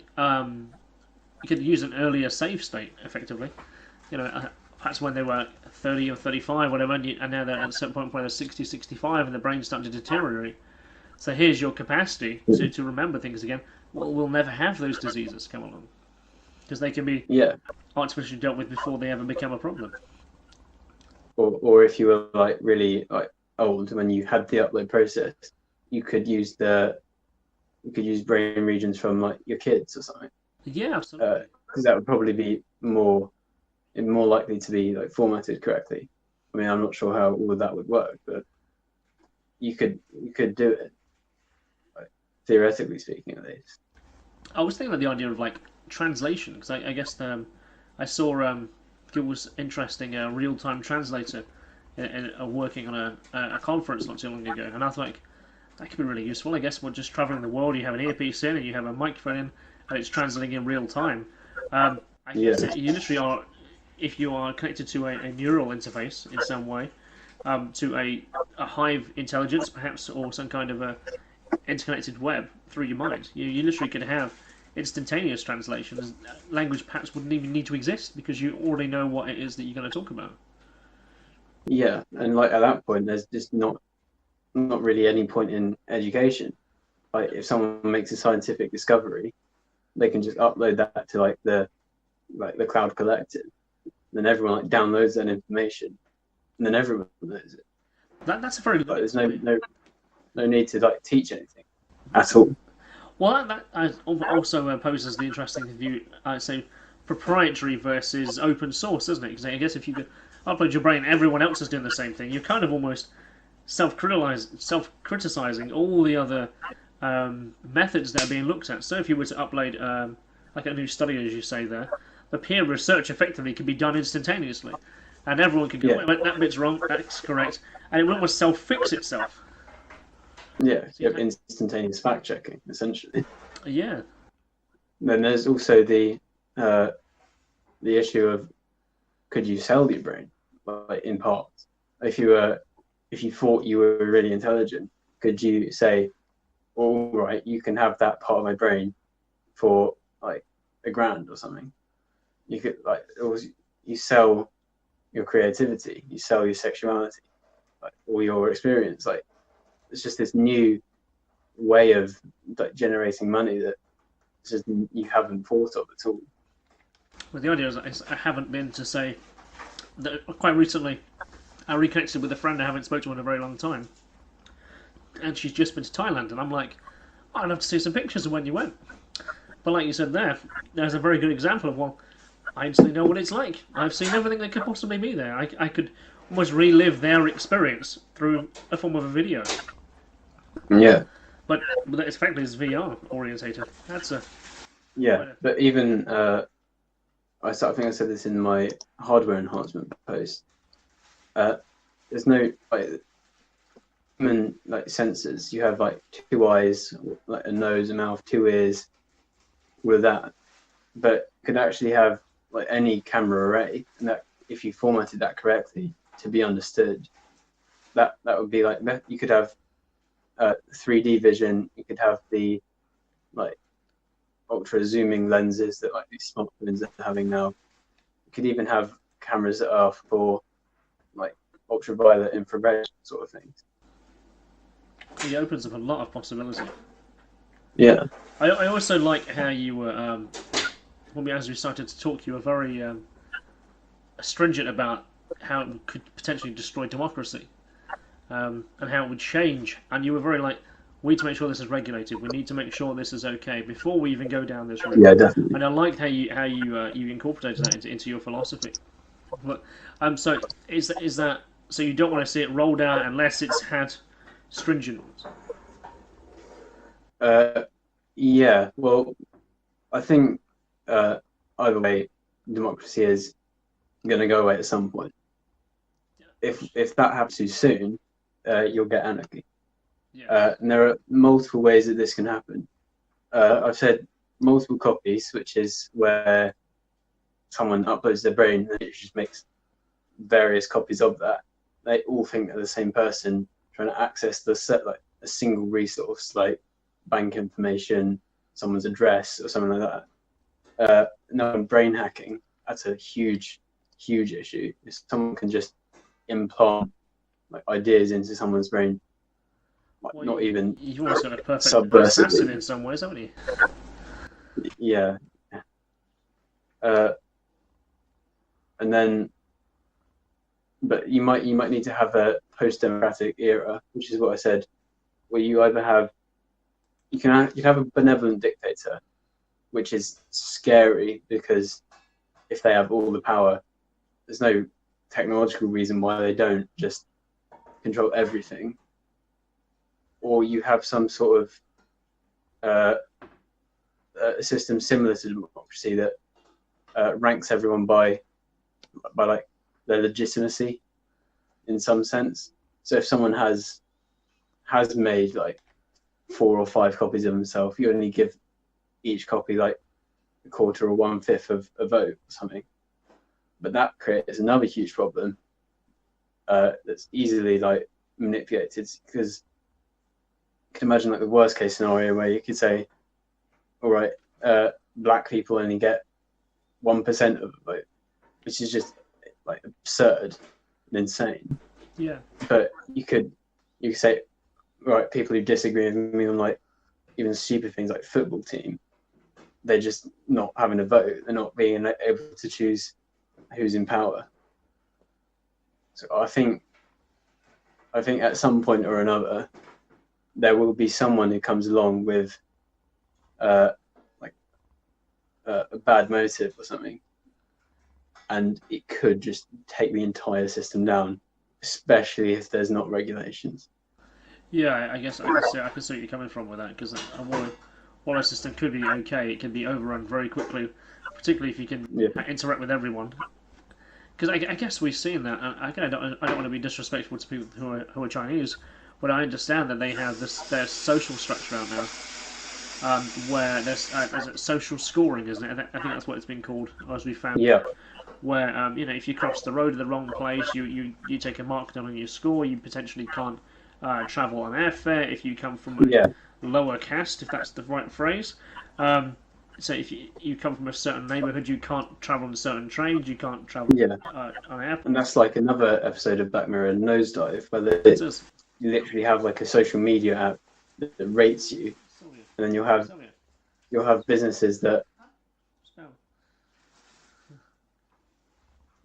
could use an earlier save state effectively. Perhaps when they were 30 or 35, whatever, and now they're at a certain point where they're 60, 65, and the brain's starting to deteriorate. So here's your capacity to remember things again. Well, we'll never have those diseases come along, because they can be artificially dealt with before they ever become a problem. Or if you were like really like old when you had the upload process, you could use brain regions from like your kids or something. Yeah, absolutely. Because that would probably be more likely to be like formatted correctly. I mean, I'm not sure how all of that would work, but you could do it, like, theoretically speaking, at least. I was thinking about the idea of like translation, because I guess I saw Google's interesting real-time translator working on a conference not too long ago, and I thought that could be really useful. I guess we're just traveling the world. You have an earpiece in, and you have a microphone in, and it's translating in real time. I guess you literally are, if you are connected to a neural interface in some way, to a hive intelligence perhaps, or some kind of a interconnected web through your mind. You literally could have instantaneous translations. Language perhaps wouldn't even need to exist because you already know what it is that you're going to talk about. Yeah, and like at that point, there's just not really any point in education. Like if someone makes a scientific discovery, they can just upload that to like the cloud collective. Then everyone like downloads that information, and then everyone knows it. That's a very there's no need to like teach anything at all. Well, that also poses the interesting view. Say proprietary versus open source, doesn't it? Because I guess if you could upload your brain, everyone else is doing the same thing. You're kind of almost self-criticizing all the other methods that are being looked at. So if you were to upload like a new study, as you say there, the peer research effectively can be done instantaneously, and everyone can go, wait, wait, that bit's wrong, that's correct, and it will almost self-fix itself. Yeah, you have instantaneous fact checking essentially. Yeah. Then there's also the issue of, could you sell your brain, like in parts? If you thought you were really intelligent, could you say, all right, you can have that part of my brain for like $1,000 or something? You could you sell your creativity, you sell your sexuality, like all your experience. Like it's just this new way of like generating money that just you haven't thought of at all. Well, the idea is I haven't been to say that quite recently. I reconnected with a friend I haven't spoken to in a very long time, and she's just been to Thailand, and I'm like, oh, I'd love to see some pictures of when you went. But like you said there's a very good example of, well, I instantly know what it's like. I've seen everything that could possibly be there. I could almost relive their experience through a form of a video. Yeah. But it's effectively is VR orientated. That's a... Yeah, but even, I think I said this in my hardware enhancement post, there's no like human like sensors. You have like 2 eyes, like a nose, a mouth, 2 ears, with that. But you could actually have like any camera array, and that if you formatted that correctly to be understood, that would be like, you could have 3D vision. You could have the like ultra zooming lenses that like these smartphones are having now. You could even have cameras that are for like ultraviolet, infrared sort of things. It opens up a lot of possibility. Yeah. I also like how you were, as we started to talk, you were very stringent about how it could potentially destroy democracy, and how it would change. And you were very like, we need to make sure this is regulated. We need to make sure this is okay before we even go down this route. Yeah, definitely. And I liked how you incorporated that into your philosophy. But so is that so you don't want to see it rolled out unless it's had stringent ones? Yeah. Well, I think either way, democracy is going to go away at some point. Yeah. If that happens too soon, you'll get anarchy. Yeah. And there are multiple ways that this can happen. I've said multiple copies, which is where someone uploads their brain and it just makes various copies of that. They all think they're the same person trying to access the set, like a single resource, like bank information, someone's address, or something like that. No, brain hacking, that's a huge issue. If someone can just implant like ideas into someone's brain, like, well, not even you've almost got a perfect assassin in some ways, haven't you? Yeah. And then, but you might need to have a post-democratic era, which is what I said, where you either have you have a benevolent dictator, which is scary because if they have all the power, there's no technological reason why they don't just control everything. Or you have some sort of a system similar to democracy that ranks everyone by like their legitimacy in some sense. So if someone has made like 4 or 5 copies of himself, you only give each copy like a quarter or 1/5 of a vote or something. But that creates another huge problem that's easily like manipulated, because you can imagine like the worst case scenario where you could say, all right, black people only get 1% of the vote, which is just like absurd and insane. Yeah. But you could say, right, people who disagree with me on like even stupid things like football team, they're just not having a vote. They're not being able to choose who's in power. So I think at some point or another, there will be someone who comes along with a bad motive or something, and it could just take the entire system down, especially if there's not regulations. Yeah, I guess I can see where you're coming from with that, because while a system could be okay, it can be overrun very quickly particularly if you can interact with everyone. Because I guess we've seen that. I don't want to be disrespectful to people who are Chinese, but I understand that they have their social structure out now, where there's social scoring, isn't it? I think that's what it's been called, as we found. Yeah. Where if you cross the road at the wrong place, you take a mark down on your score. You potentially can't travel on airfare if you come from a lower caste, if that's the right phrase. So if you come from a certain neighbourhood, you can't travel on certain trains, you can't travel on airports. And that's like another episode of Black Mirror, Nosedive, where you literally have like a social media app that rates you, and then you'll have businesses that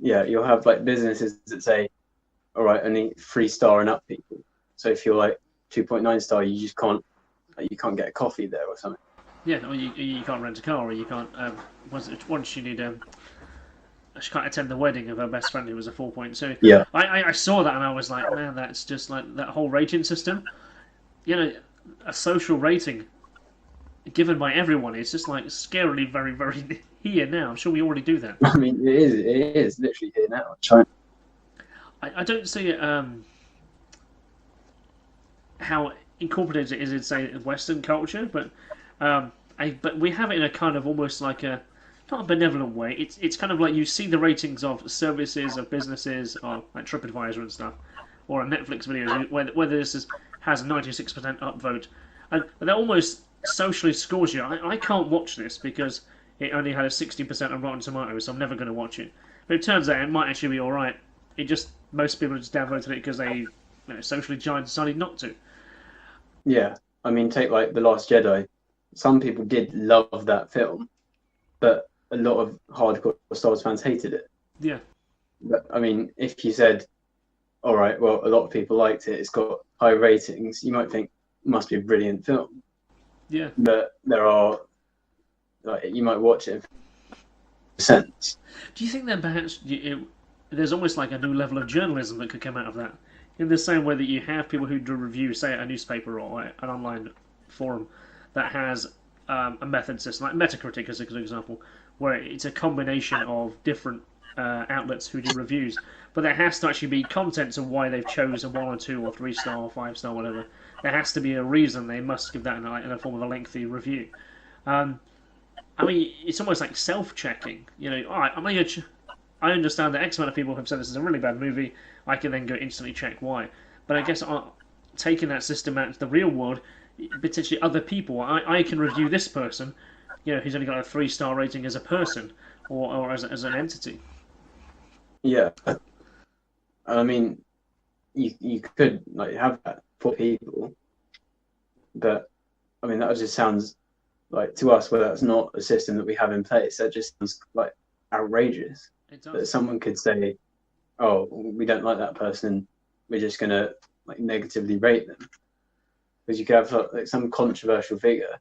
you'll have like businesses that say, all right, only 3-star and up people. So if you're like 2.9 star, you just can't get a coffee there or something. Yeah, or you can't rent a car, or you can't. Once you need she can't attend the wedding of her best friend who was a 4.2. Yeah. I saw that and I was like, man, that's just like that whole rating system. A social rating given by everyone is just like scarily very, very here now. I'm sure we already do that. I mean, it is literally here now. China. I don't see it. How incorporated it is in, say, Western culture, but we have it in a kind of almost like not a benevolent way. It's kind of like you see the ratings of services, of businesses, or like TripAdvisor and stuff, or on Netflix videos, whether this has a 96% upvote, and that almost socially scores you. I can't watch this because it only had a 60% on Rotten Tomatoes, so I'm never going to watch it. But it turns out it might actually be all right. Most people just downvoted it because they socially decided not to. Yeah, I mean, take like The Last Jedi. Some people did love that film, but a lot of hardcore Star Wars fans hated it. Yeah. But I mean, if you said, all right, well, a lot of people liked it, it's got high ratings, you might think it must be a brilliant film. Yeah. But there are, like, you might watch it in sense. Do you think that perhaps there's almost like a new level of journalism that could come out of that? In the same way that you have people who do reviews, say at a newspaper or an online forum that has a method system, like Metacritic is a good example, where it's a combination of different outlets who do reviews, but there has to actually be content of why they've chosen 1 or 2 or 3-star or 5-star, whatever. There has to be a reason they must give that in the form of a lengthy review. I mean, it's almost like self-checking. All right, I understand that X amount of people have said this is a really bad movie. I can then go instantly check why. But I guess taking that system out into the real world, potentially other people, I can review this person, who's only got a 3-star rating as a person or as an entity. Yeah, I mean, you could like have that for people, but I mean that just sounds like, to us, where that's not a system that we have in place, that just sounds like outrageous. It does. That someone could say, oh, we don't like that person, we're just going to like negatively rate them. Because you could have like some controversial figure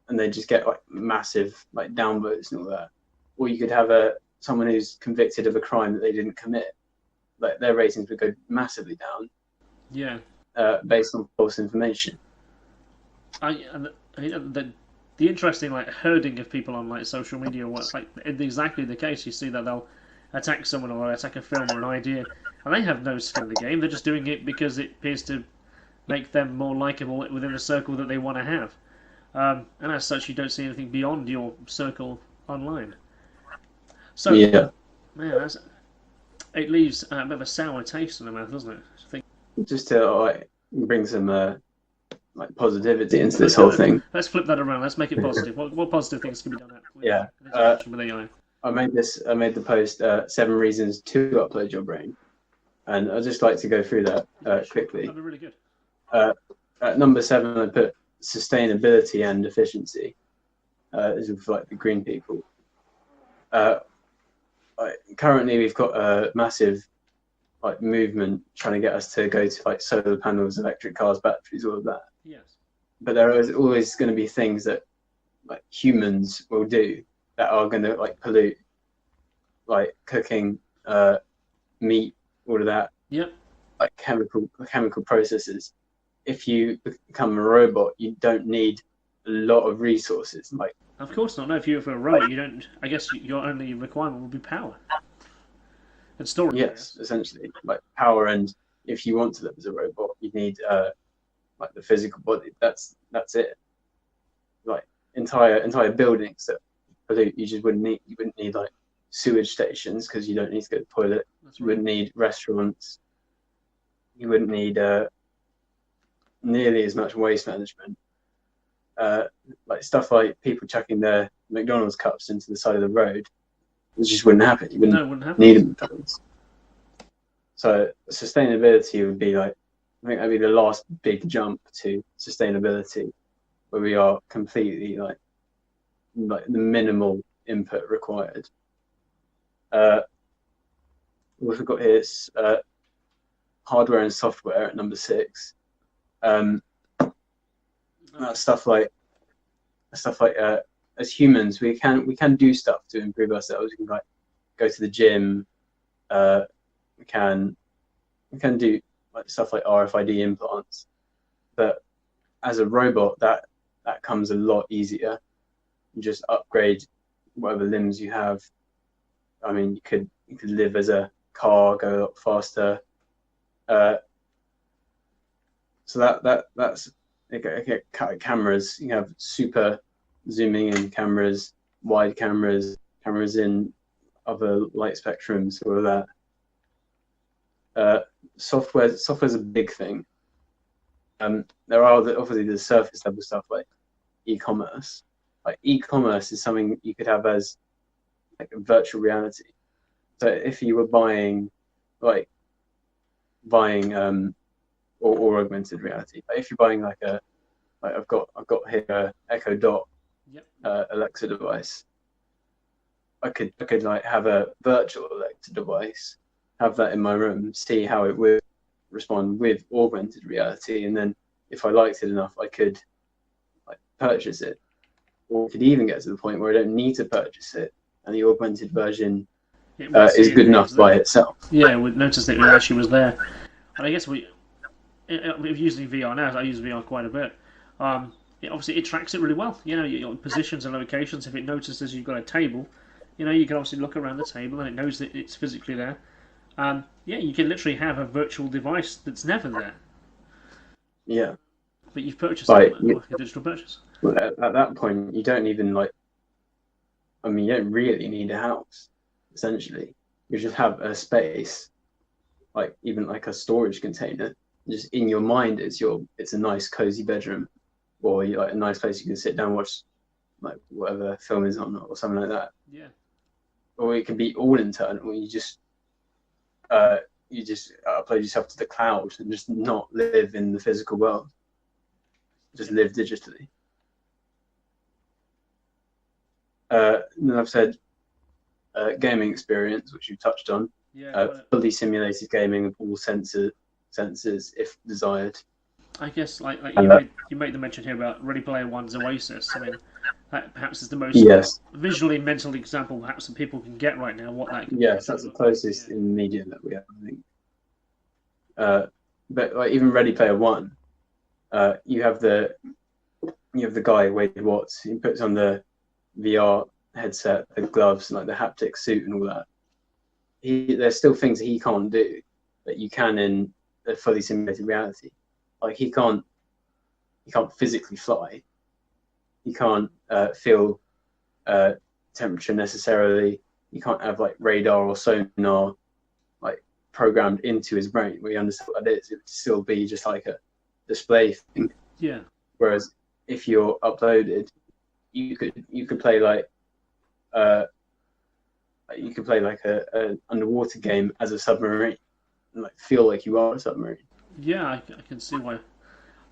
and they just get like massive like downvotes and all that. Or you could have someone who's convicted of a crime that they didn't commit. Like their ratings would go massively down. Yeah. Based on false information. The interesting like herding of people on like social media, what's like exactly the case. You see that they'll attack someone or attack a film or an idea, and they have no skin in the game. They're just doing it because it appears to make them more likable within the circle that they want to have. And as such, you don't see anything beyond your circle online. So, yeah, man, it leaves a bit of a sour taste in the mouth, doesn't it? Just to bring some like positivity into this whole thing. Let's flip that around. Let's make it positive. What positive things can be done with AI? I made the post 7 reasons to upload your brain, and I'd just like to go through that quickly. That'd be really good. At number 7, I put sustainability and efficiency. This is for like the green people. Currently, we've got a massive like movement trying to get us to go to like solar panels, electric cars, batteries, all of that. Yes. But there is always going to be things that like humans will do that are going to like pollute, like cooking, meat, all of that. Yep. Like chemical processes. If you become a robot, you don't need a lot of resources. Like Of course not. No, if you're for a robot, you don't. I guess your only requirement would be power and storage. Yes, essentially, like power, and if you want to live as a robot, you need like the physical body. That's it. Like entire buildings that pollute, you just wouldn't need. You wouldn't need like sewage stations because you don't need to go to the toilet. That's You right. wouldn't need restaurants. You wouldn't need nearly as much waste management. Like stuff like people chucking their McDonald's cups into the side of the road, it just wouldn't happen. You wouldn't No, it wouldn't happen. need them. So sustainability would be like, I think that'd be the last big jump to sustainability, where we are completely like the minimal input required. What we've got here is hardware and software at number 6. Stuff like as humans, we can do stuff to improve ourselves. We can like go to the gym. We can do like stuff like RFID implants. But as a robot, that comes a lot easier. You just upgrade whatever limbs you have. I mean, you could live as a car, go a lot faster. So that's okay. Cameras, you have super zooming in cameras, wide cameras, cameras in other light spectrums, all of that. Software's a big thing. There are obviously the surface level stuff like e-commerce. Like e-commerce is something you could have as like a virtual reality. So if you were buying or augmented reality, like if you're buying like I've got here a Echo Dot Alexa device. I could like have a virtual Alexa device, have that in my room, see how it would respond with augmented reality, and then if I liked it enough, I could like purchase it, or could even get to the point where I don't need to purchase it, and the augmented version is good enough by itself. Yeah, we noticed that it actually was there, and I guess we're using VR now. I use VR quite a bit. Obviously, it tracks it really well. You know, your positions and locations. If it notices you've got a table, you know, you can obviously look around the table and it knows that it's physically there. Yeah, you can literally have a virtual device that's never there. Yeah. But you've purchased it like a digital purchase. Well, at that point, you don't even you don't really need a house, essentially. You just have a space, like even like a storage container. Just in your mind, it's a nice cozy bedroom, or like a nice place you can sit down and watch like whatever film is on or something like that. Yeah. Or it can be all internal, where you just upload yourself to the cloud and just not live in the physical world. Just live digitally. Then I've said gaming experience, which you touched on. Yeah. Fully simulated gaming with all sensors if desired. I guess like you made the mention here about Ready Player One's Oasis. I mean, that perhaps is the most visually and mental example perhaps that people can get right now. What that yes, that's the closest in media that we have, I think. But like even Ready Player One, you have the guy Wade Watts. He puts on the VR headset, the gloves, and like the haptic suit and all that. There's still things that he can't do that you can in a fully simulated reality. Like he can't physically fly. He can't feel temperature necessarily. He can't have like radar or sonar like programmed into his brain where he understands what that is. It would still be just like a display thing. Yeah. Whereas if you're uploaded, you could play like an underwater game as a submarine and like feel like you are a submarine. Yeah, I can see why.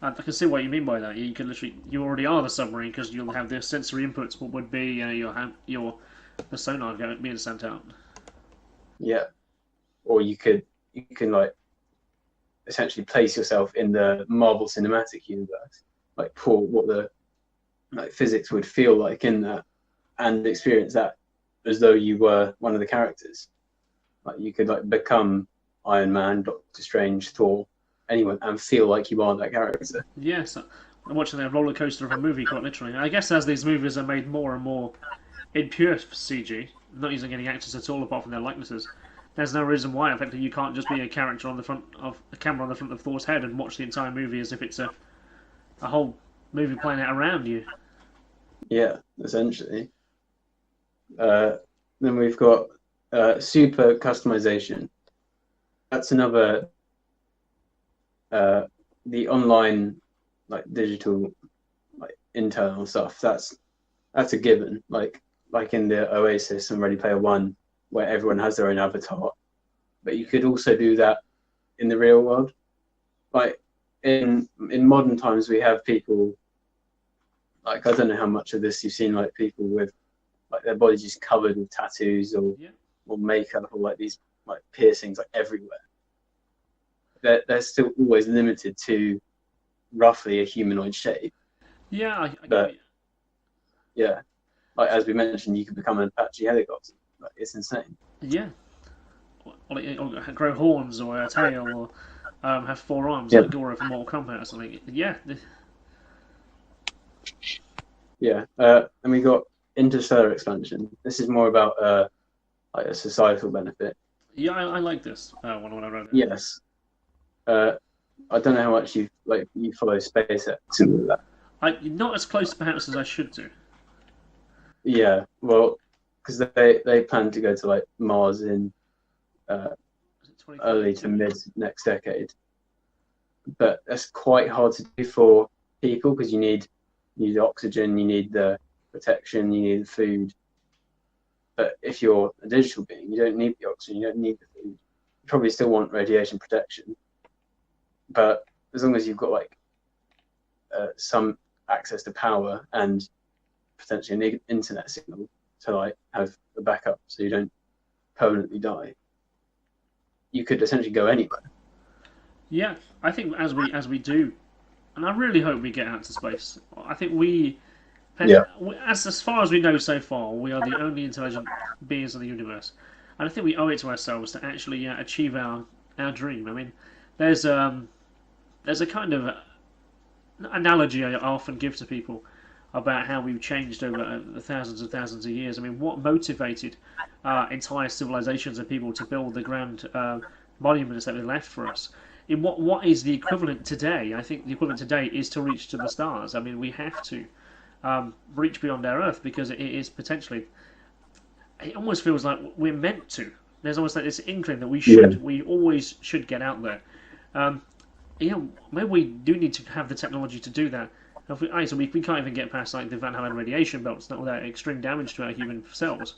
I can see what you mean by that. You can you already are the submarine because you'll have the sensory inputs. What would be the sonar being sent out. Yeah, or you can like essentially place yourself in the Marvel Cinematic Universe, like pour what the like physics would feel like in that, and experience that as though you were one of the characters. Like you could like become Iron Man, Doctor Strange, Thor, anyone, and feel like you are that character. Yes, I'm watching a roller coaster of a movie, quite literally. I guess as these movies are made more and more in pure CG, not using any actors at all apart from their likenesses, there's no reason why, effectively, you can't just be a character on the front of a camera on the front of Thor's head and watch the entire movie as if it's a whole movie playing out around you. Yeah, essentially. Then we've got super customization. That's another the online like digital like internal stuff. That's a given. Like in the Oasis and Ready Player One, where everyone has their own avatar. But you could also do that in the real world. Like in modern times, we have people like, I don't know how much of this you've seen, like people with like their bodies just covered with tattoos or makeup or like these like piercings like everywhere. They're still always limited to roughly a humanoid shape. Yeah, but yeah, like as we mentioned, you could become an Apache helicopter. Like, it's insane. Yeah, or grow horns or a tail or have 4 arms like Goro from Mortal Kombat or something. Yeah. Yeah, and we got interstellar expansion. This is more about like a societal benefit. Yeah, I like this one when I wrote it. Yes. I don't know how much you follow SpaceX and all that. Not as close perhaps as I should do. Yeah, well, because they plan to go to like Mars in early to mid next decade, but that's quite hard to do for people because you need oxygen, you need the protection, you need the food. But if you're a digital being, you don't need the oxygen, you don't need the food. You probably still want radiation protection, but as long as you've got like some access to power and potentially an internet signal to like have a backup so you don't permanently die, you could essentially go anywhere. Yeah, I think as we do, and I really hope we get out to space. I think as far as we know so far, we are the only intelligent beings in the universe, and I think we owe it to ourselves to actually achieve our dream. I mean, there's a kind of analogy I often give to people about how we've changed over the thousands and thousands of years. I mean, what motivated entire civilizations and people to build the grand monuments that they left for us? In what is the equivalent today? I think the equivalent today is to reach to the stars. I mean, we have to reach beyond our Earth because it is potentially. It almost feels like we're meant to. There's almost like this inkling that we should. Yeah. We always should get out there. Maybe we do need to have the technology to do that. We can't even get past like the Van Halen radiation belts, not without extreme damage to our human cells.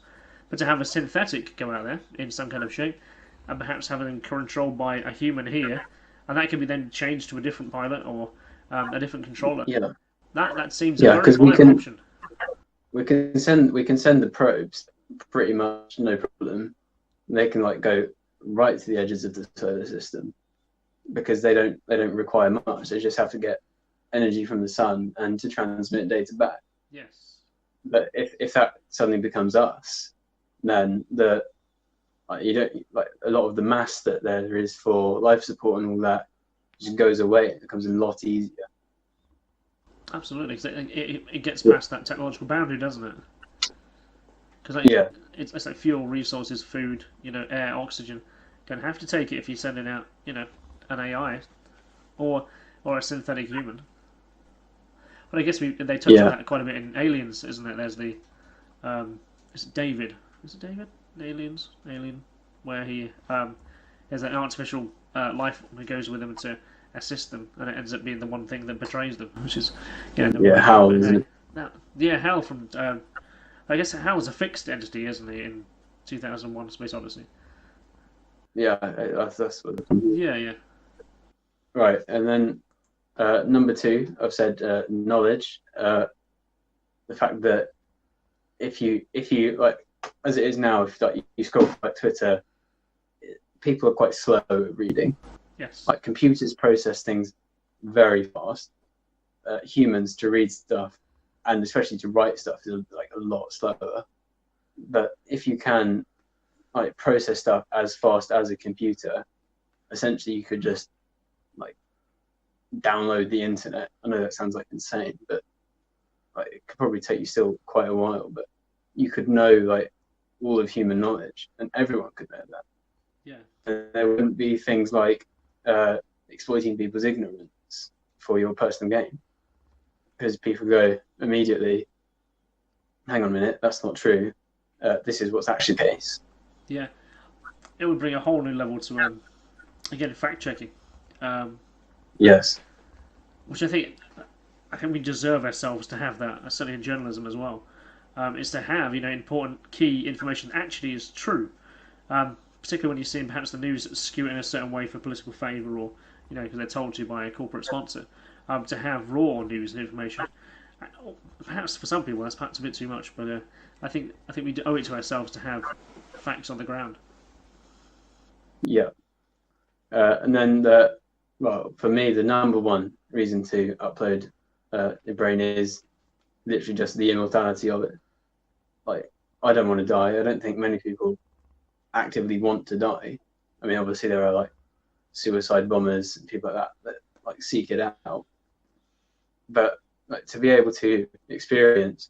But to have a synthetic go out there in some kind of shape, and perhaps have them controlled by a human here, and that can be then changed to a different pilot or a different controller. Yeah, that seems a very viable option. We can send the probes pretty much no problem. They can like go right to the edges of the solar system because they don't require much. They just have to get energy from the sun and to transmit data back. Yes. But if that suddenly becomes us, then you don't like a lot of the mass that there is for life support and all that just goes away. It becomes a lot easier. Absolutely, it gets past that technological boundary, doesn't it? Because it's like fuel, resources, food, air, oxygen. Don't have to take it if you're sending out, an AI or a synthetic human. But I guess they touch on that quite a bit in Aliens, isn't it? There's the is it David? Is it David? Alien, where he has an artificial life form who goes with them to assist them, and it ends up being the one thing that betrays them, which is Hal, isn't it? Hal from I guess Hal is a fixed entity, isn't he? In 2001: Space Odyssey. Yeah, that's what. Yeah. Right, and then number 2, I've said knowledge. The fact that if you like, as it is now, if you scroll like Twitter, people are quite slow at reading. Yes. Like computers process things very fast. Humans to read stuff, and especially to write stuff, is like a lot slower. But if you can like process stuff as fast as a computer, essentially you could just like download the internet. I know that sounds like insane, but like it could probably take you still quite a while. But you could know like all of human knowledge, and everyone could know that. Yeah. And there wouldn't be things like exploiting people's ignorance for your personal gain, because people go immediately, hang on a minute, that's not true. This is what's actually the case. Yeah, it would bring a whole new level to again fact checking. Yes. Which I think we deserve ourselves to have that, certainly in journalism as well. Is to have important key information that actually is true. Particularly when you see perhaps the news skew it in a certain way for political favour, or because they're told to by a corporate sponsor. To have raw news and information, perhaps for some people that's perhaps a bit too much, but I think we owe it to ourselves to have facts on the ground. Yeah. And then for me, the number one reason to upload your brain is literally just the immortality of it. Like, I don't want to die. I don't think many people actively want to die. I mean, obviously there are like suicide bombers and people like that like seek it out. But like to be able to experience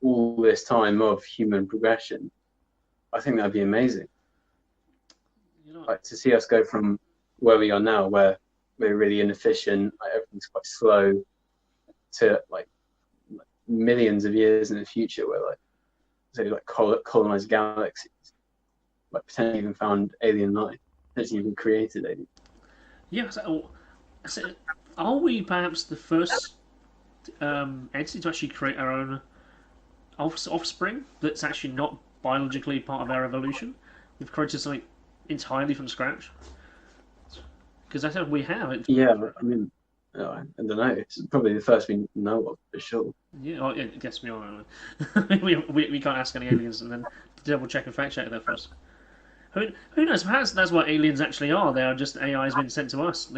all this time of human progression, I think that'd be amazing. Like to see us go from where we are now, where we're really inefficient, like everything's quite slow, to like millions of years in the future, where colonize galaxies, like potentially even found alien life, potentially even created alien. Yeah. So are we perhaps the first entity to actually create our own offspring that's actually not biologically part of our evolution? We've created something entirely from scratch. Because I think we have it. Yeah, I mean, I don't know. It's probably the first we know of for sure. Yeah, well, I guess we are. we can't ask any aliens and then double check and fact check that for us. Who knows? Perhaps that's what aliens actually are. They are just AIs being sent to us.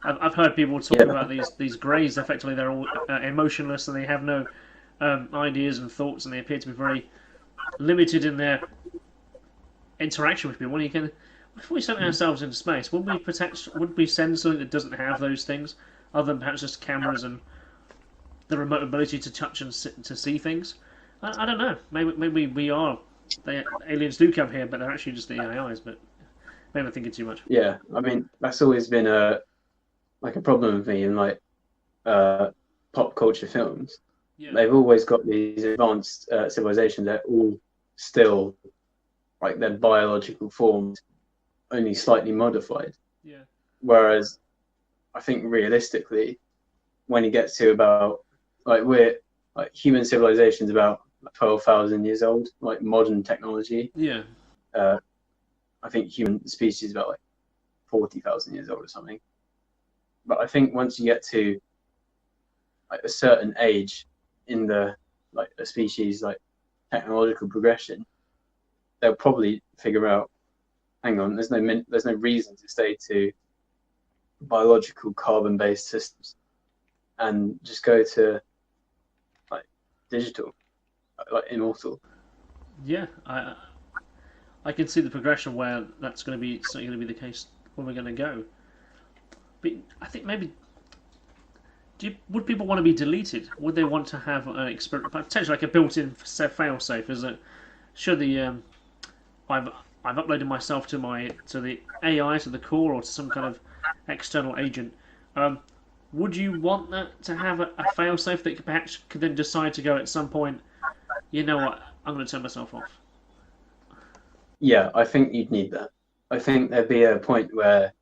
I've heard people talk about these greys. Effectively, they're all emotionless and they have no ideas and thoughts, and they appear to be very limited in their interaction with people. If we sent ourselves into space, would we send something that doesn't have those things, other than perhaps just cameras and the remote ability to touch and to see things? I don't know. Maybe we are. Aliens do come here, but they're actually just the AIs. But maybe I'm thinking too much. Yeah, I mean that's always been a problem with me in like pop culture films. Yeah. They've always got these advanced civilizations that are all still like their biological forms, only slightly modified. Yeah. Whereas I think realistically, when you get to about human civilization's about 12,000 years old, like modern technology. Yeah. I think human species is about like 40,000 years old or something. But I think once you get to like a certain age in the like a species like technological progression, they'll probably figure out, hang on, there's no reason to stay to biological carbon-based systems and just go to like digital, like immortal. Yeah, I can see the progression where that's going to be the case when we're going to go. But I think maybe would people want to be deleted? Would they want to have an experiment, potentially like a built-in fail-safe? Is it should the I've uploaded myself to the AI, to the core, or to some kind of external agent. Would you want that to have a fail-safe that perhaps could then decide to go at some point, you know what, I'm going to turn myself off? Yeah, I think you'd need that. I think there'd be a point where,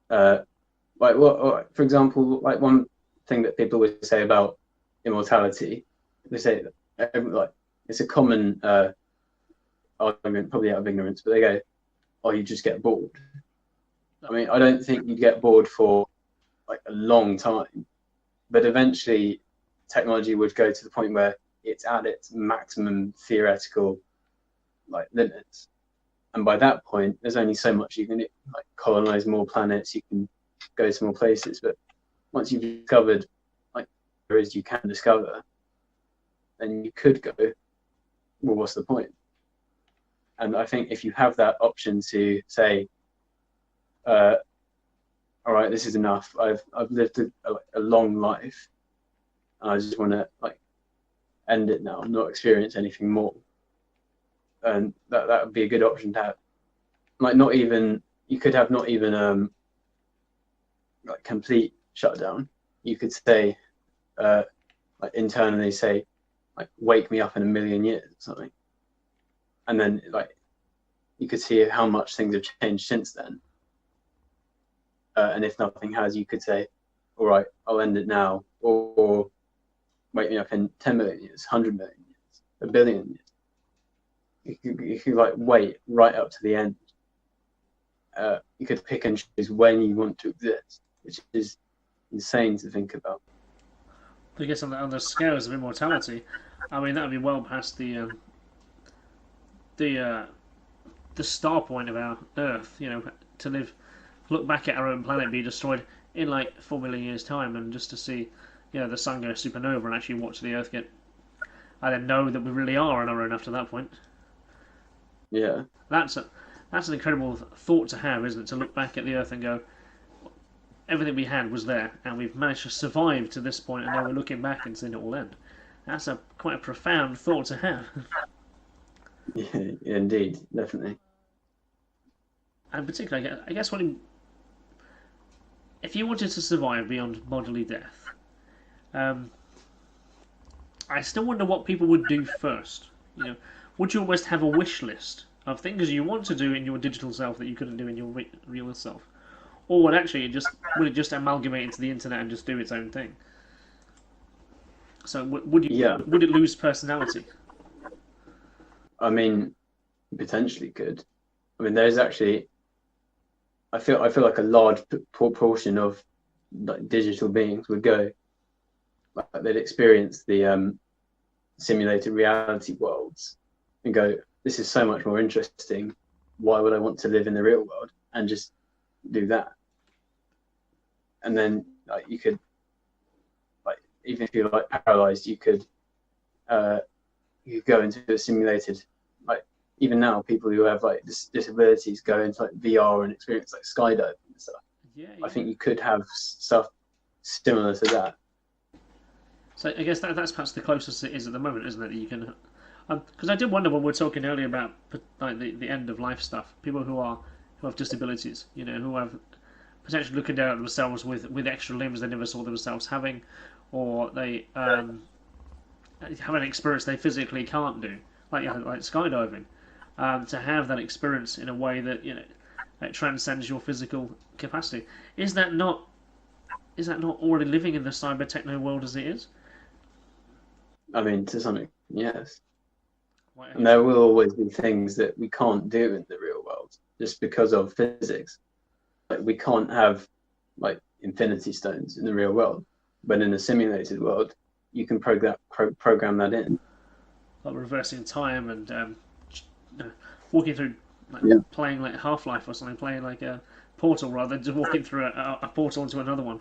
for example, like one thing that people always say about immortality, they say that it's a common argument, probably out of ignorance, but they go, "Oh, you just get bored." I mean, I don't think you'd get bored for like a long time, but eventually technology would go to the point where it's at its maximum theoretical like limits, and by that point there's only so much you can do. Like colonize more planets, you can go to more places, but once you've discovered like there is you can discover, then you could go, well, what's the point? And I think if you have that option to say all right, this is enough. I've lived a long life, and I just want to like end it now, not experience anything more. And that would be a good option to have. Like not even you could have not even like complete shutdown. You could say like internally say like wake me up in a million years or something, and then like you could see how much things have changed since then. And if nothing has, you could say, all right, I'll end it now, or wake me up in 10 million years, 100 million years, a billion years. You could like wait right up to the end. You could pick and choose when you want to exist, which is insane to think about. I guess on the scales of immortality, I mean that would be well past the star point of our Earth. You know, to look back at our own planet be destroyed in like 4 million years' time, and just to see, you know, the sun go supernova and actually watch the Earth get. I then know that we really are on our own after that point. Yeah, that's an incredible thought to have, isn't it? To look back at the Earth and go, everything we had was there, and we've managed to survive to this point, and now we're looking back and seeing it all end. That's quite a profound thought to have. yeah, indeed, definitely. And particularly, I guess if you wanted to survive beyond bodily death, I still wonder what people would do first. You know, would you almost have a wish list of things you want to do in your digital self that you couldn't do in your real self, or would it just amalgamate into the internet and just do its own thing? So would it lose personality? I mean, potentially could. I mean, there's actually. I feel like a large proportion of like digital beings would go, like they'd experience the simulated reality worlds and go, this is so much more interesting. Why would I want to live in the real world and just do that? And then like you could, like even if you're like paralyzed, you could go into a simulated, like even now people who have like disabilities go into like VR and experience like skydiving and stuff. Yeah. I think you could have stuff similar to that. So I guess that's perhaps the closest it is at the moment, isn't it? That you can, because I did wonder when we were talking earlier about like the end of life stuff. People who have disabilities, you know, who have potentially looking down at themselves with extra limbs they never saw themselves having, or they have an experience they physically can't do, like skydiving. To have that experience in a way that, you know, that transcends your physical capacity. Is that not already living in the cyber techno world as it is? I mean, to some extent, yes. And there will always be things that we can't do in the real world just because of physics. Like we can't have like infinity stones in the real world, but in a simulated world, you can program that in. Like reversing time and walking through, like playing like Half-Life or something, playing like a Portal rather than just walking through a portal into another one.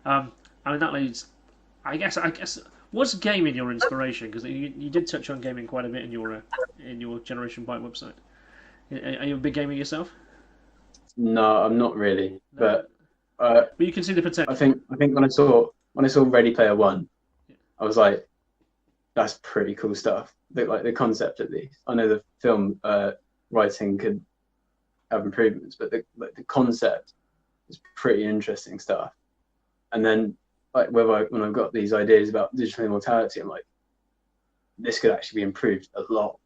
I mean that leads. I guess. What's gaming your inspiration? Because you did touch on gaming quite a bit in your Generation Byte website. Are you a big gamer yourself? No, I'm not really. No. But you can see the potential. I think when I saw Ready Player One, I was like, that's pretty cool stuff. Like the concept at least. I know the film writing could have improvements, but the concept is pretty interesting stuff. And then like when I've got these ideas about digital immortality, I'm like, this could actually be improved a lot.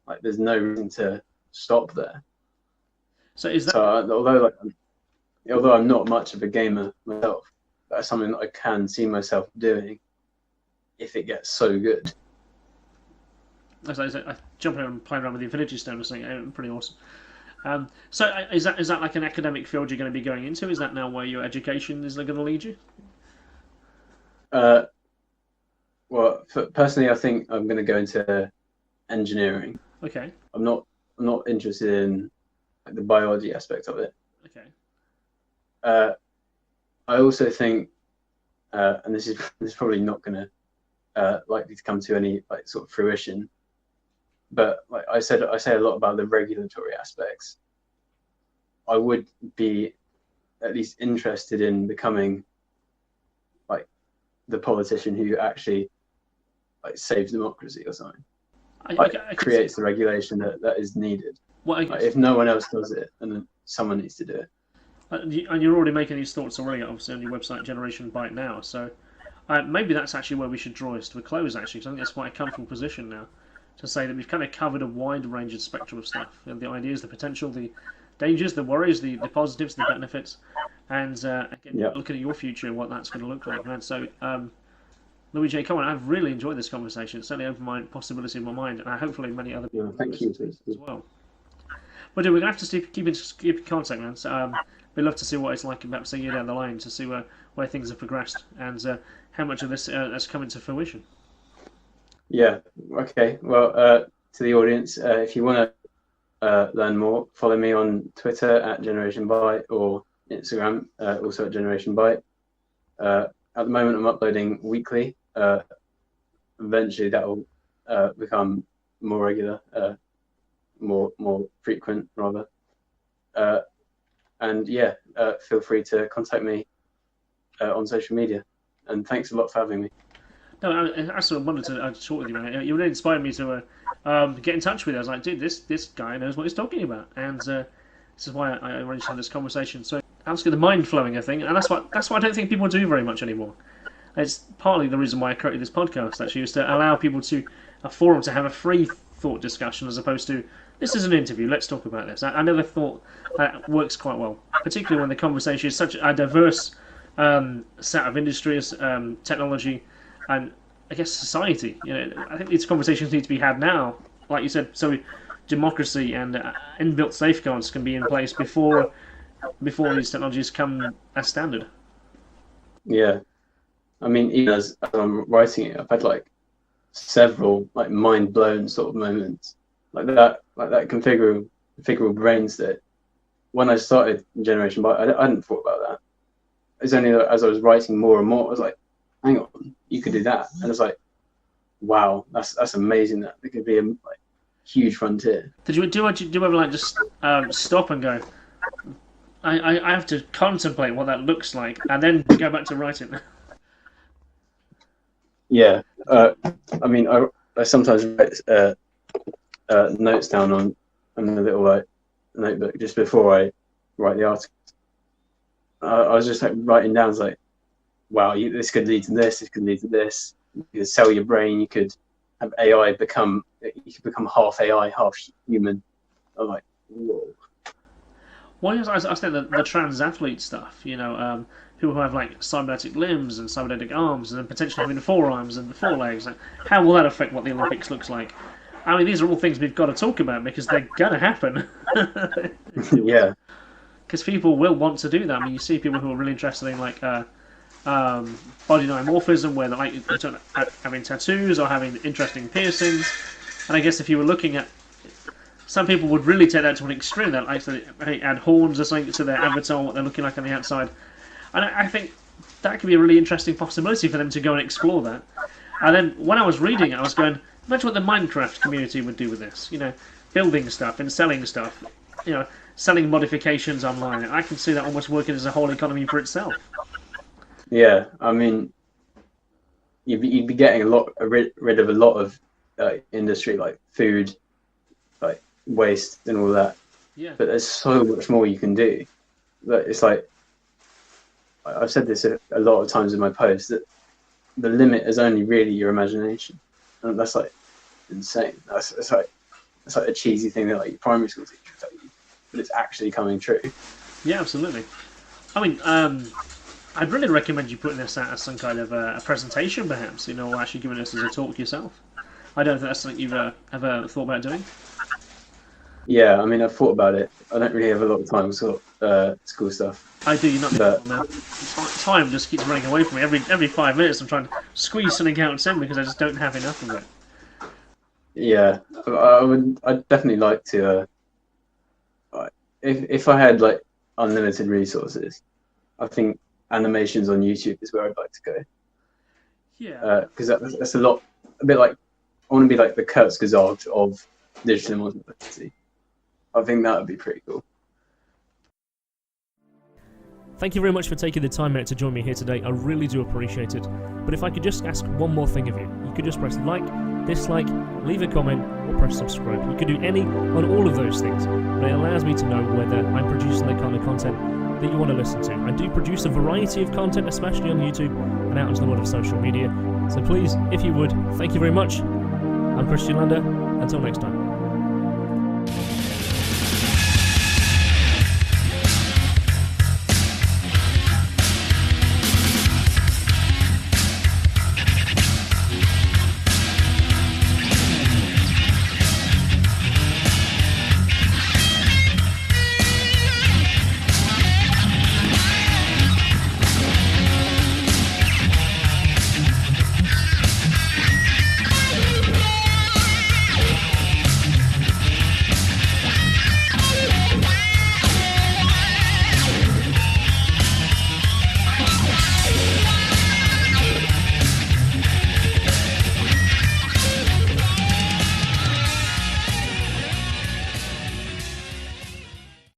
Like there's no reason to stop there. So is that although I'm not much of a gamer myself, that's something that I can see myself doing if it gets so good. As I jump around and play around with the Infinity Stone or something, pretty awesome. So is that like an academic field you're going to be going into? Is that now where your education is going to lead you? Well, personally, I think I'm going to go into engineering. Okay. I'm not interested in like, the biology aspect of it. Okay. I also think, and this is probably not going to likely to come to any like sort of fruition, but like I say a lot about the regulatory aspects. I would be at least interested in becoming like the politician who actually like saves democracy or something. Creates the regulation that is needed. Well, if no one else does it, then someone needs to do it. And you're already making these thoughts already, obviously, on your website, Generation Byte now. So maybe that's actually where we should draw us to a close, actually, because I think that's quite a comfortable position now to say that we've kind of covered a wide range of spectrum of stuff. And the ideas, the potential, the dangers, the worries, the positives, the benefits, and again, looking at your future and what that's going to look like, man. So, Loui Jay Coleman, I've really enjoyed this conversation. It's certainly opened my possibility in my mind, and hopefully many other people thank you as well. But we're going to have to keep in contact, man. So, we'd love to see what it's like perhaps a year down the line to see where things have progressed and how much of this has come into fruition. Yeah, okay. Well, to the audience, if you want to learn more, follow me on Twitter at Generation Byte or Instagram, also at Generation Byte. At the moment, I'm uploading weekly. Eventually, that will become more regular, more frequent, rather. And yeah, feel free to contact me on social media. And thanks a lot for having me. No, I sort of wanted to talk with you, man. You really inspired me to get in touch with you. I was like, dude, this guy knows what he's talking about, and this is why I arranged to have this conversation. So I was the mind flowing, I think, and that's what I don't think people do very much anymore. It's partly the reason why I created this podcast, actually, is to allow people to a forum to have a free thought discussion as opposed to this is an interview. Let's talk about this. I never thought that works quite well, particularly when the conversation is such a diverse set of industries, technology, and I guess society. I think these conversations need to be had now, like you said. So democracy and inbuilt safeguards can be in place before these technologies come as standard. Yeah, I mean, even as I'm writing it, I've had several mind blown sort of moments, like that configurable brain state. When I started Generation Byte, I hadn't thought about that. It's only as I was writing more and more, I was like, hang on, you could do that. And it's like, wow, that's amazing. That it could be a huge frontier. Did you ever just stop and go, I have to contemplate what that looks like and then go back to writing? Yeah, I mean, I sometimes write notes down on a little notebook just before I write the article. I was just writing down, wow, this could lead to this. This could lead to this. You could sell your brain. You could have AI become half AI, half human. I'm like, whoa. Well, I think the trans athlete stuff. People who have cybernetic limbs and cybernetic arms, and then potentially having forearms and forelegs. How will that affect what the Olympics looks like? I mean, these are all things we've got to talk about because they're gonna happen. Yeah. Because people will want to do that. I mean, you see people who are really interested in body dimorphism, where they're having tattoos or having interesting piercings. And I guess if you were looking at, some people would really take that to an extreme. That they add horns or something to their avatar, what they're looking like on the outside. And I think that could be a really interesting possibility for them to go and explore that. And then when I was reading it, I was going, imagine what the Minecraft community would do with this. Building stuff and selling stuff. Selling modifications online. I can see that almost working as a whole economy for itself. Yeah, I mean, you'd be getting rid of a lot of industry, like food, waste and all that. Yeah. But there's so much more you can do. It's I've said this a lot of times in my posts, that the limit is only really your imagination, and that's insane. It's like a cheesy thing that your primary school teacher will tell you, but it's actually coming true. Yeah, absolutely. I mean, I'd really recommend you putting this out as some kind of a presentation, perhaps, or actually giving this as a talk yourself. I don't think that's something you've ever thought about doing. Yeah, I mean, I've thought about it. I don't really have a lot of time for school stuff. I do, you're not now. Time just keeps running away from me. Every 5 minutes I'm trying to squeeze something out in because I just don't have enough of it. Yeah, I'd definitely like to, if I had unlimited resources, I think animations on YouTube is where I'd like to go. Yeah. Because that's a bit I want to be the Kurzgesagt of digital immortality. I think that would be pretty cool. Thank you very much for taking the time out to join me here today. I really do appreciate it. But if I could just ask one more thing of you, you could just press like, dislike, leave a comment, or press subscribe. You could do any on all of those things, but it allows me to know whether I'm producing the kind of content that you want to listen to. I do produce a variety of content, especially on YouTube and out into the world of social media. So please, if you would, thank you very much. I'm Kristian Lander. Until next time.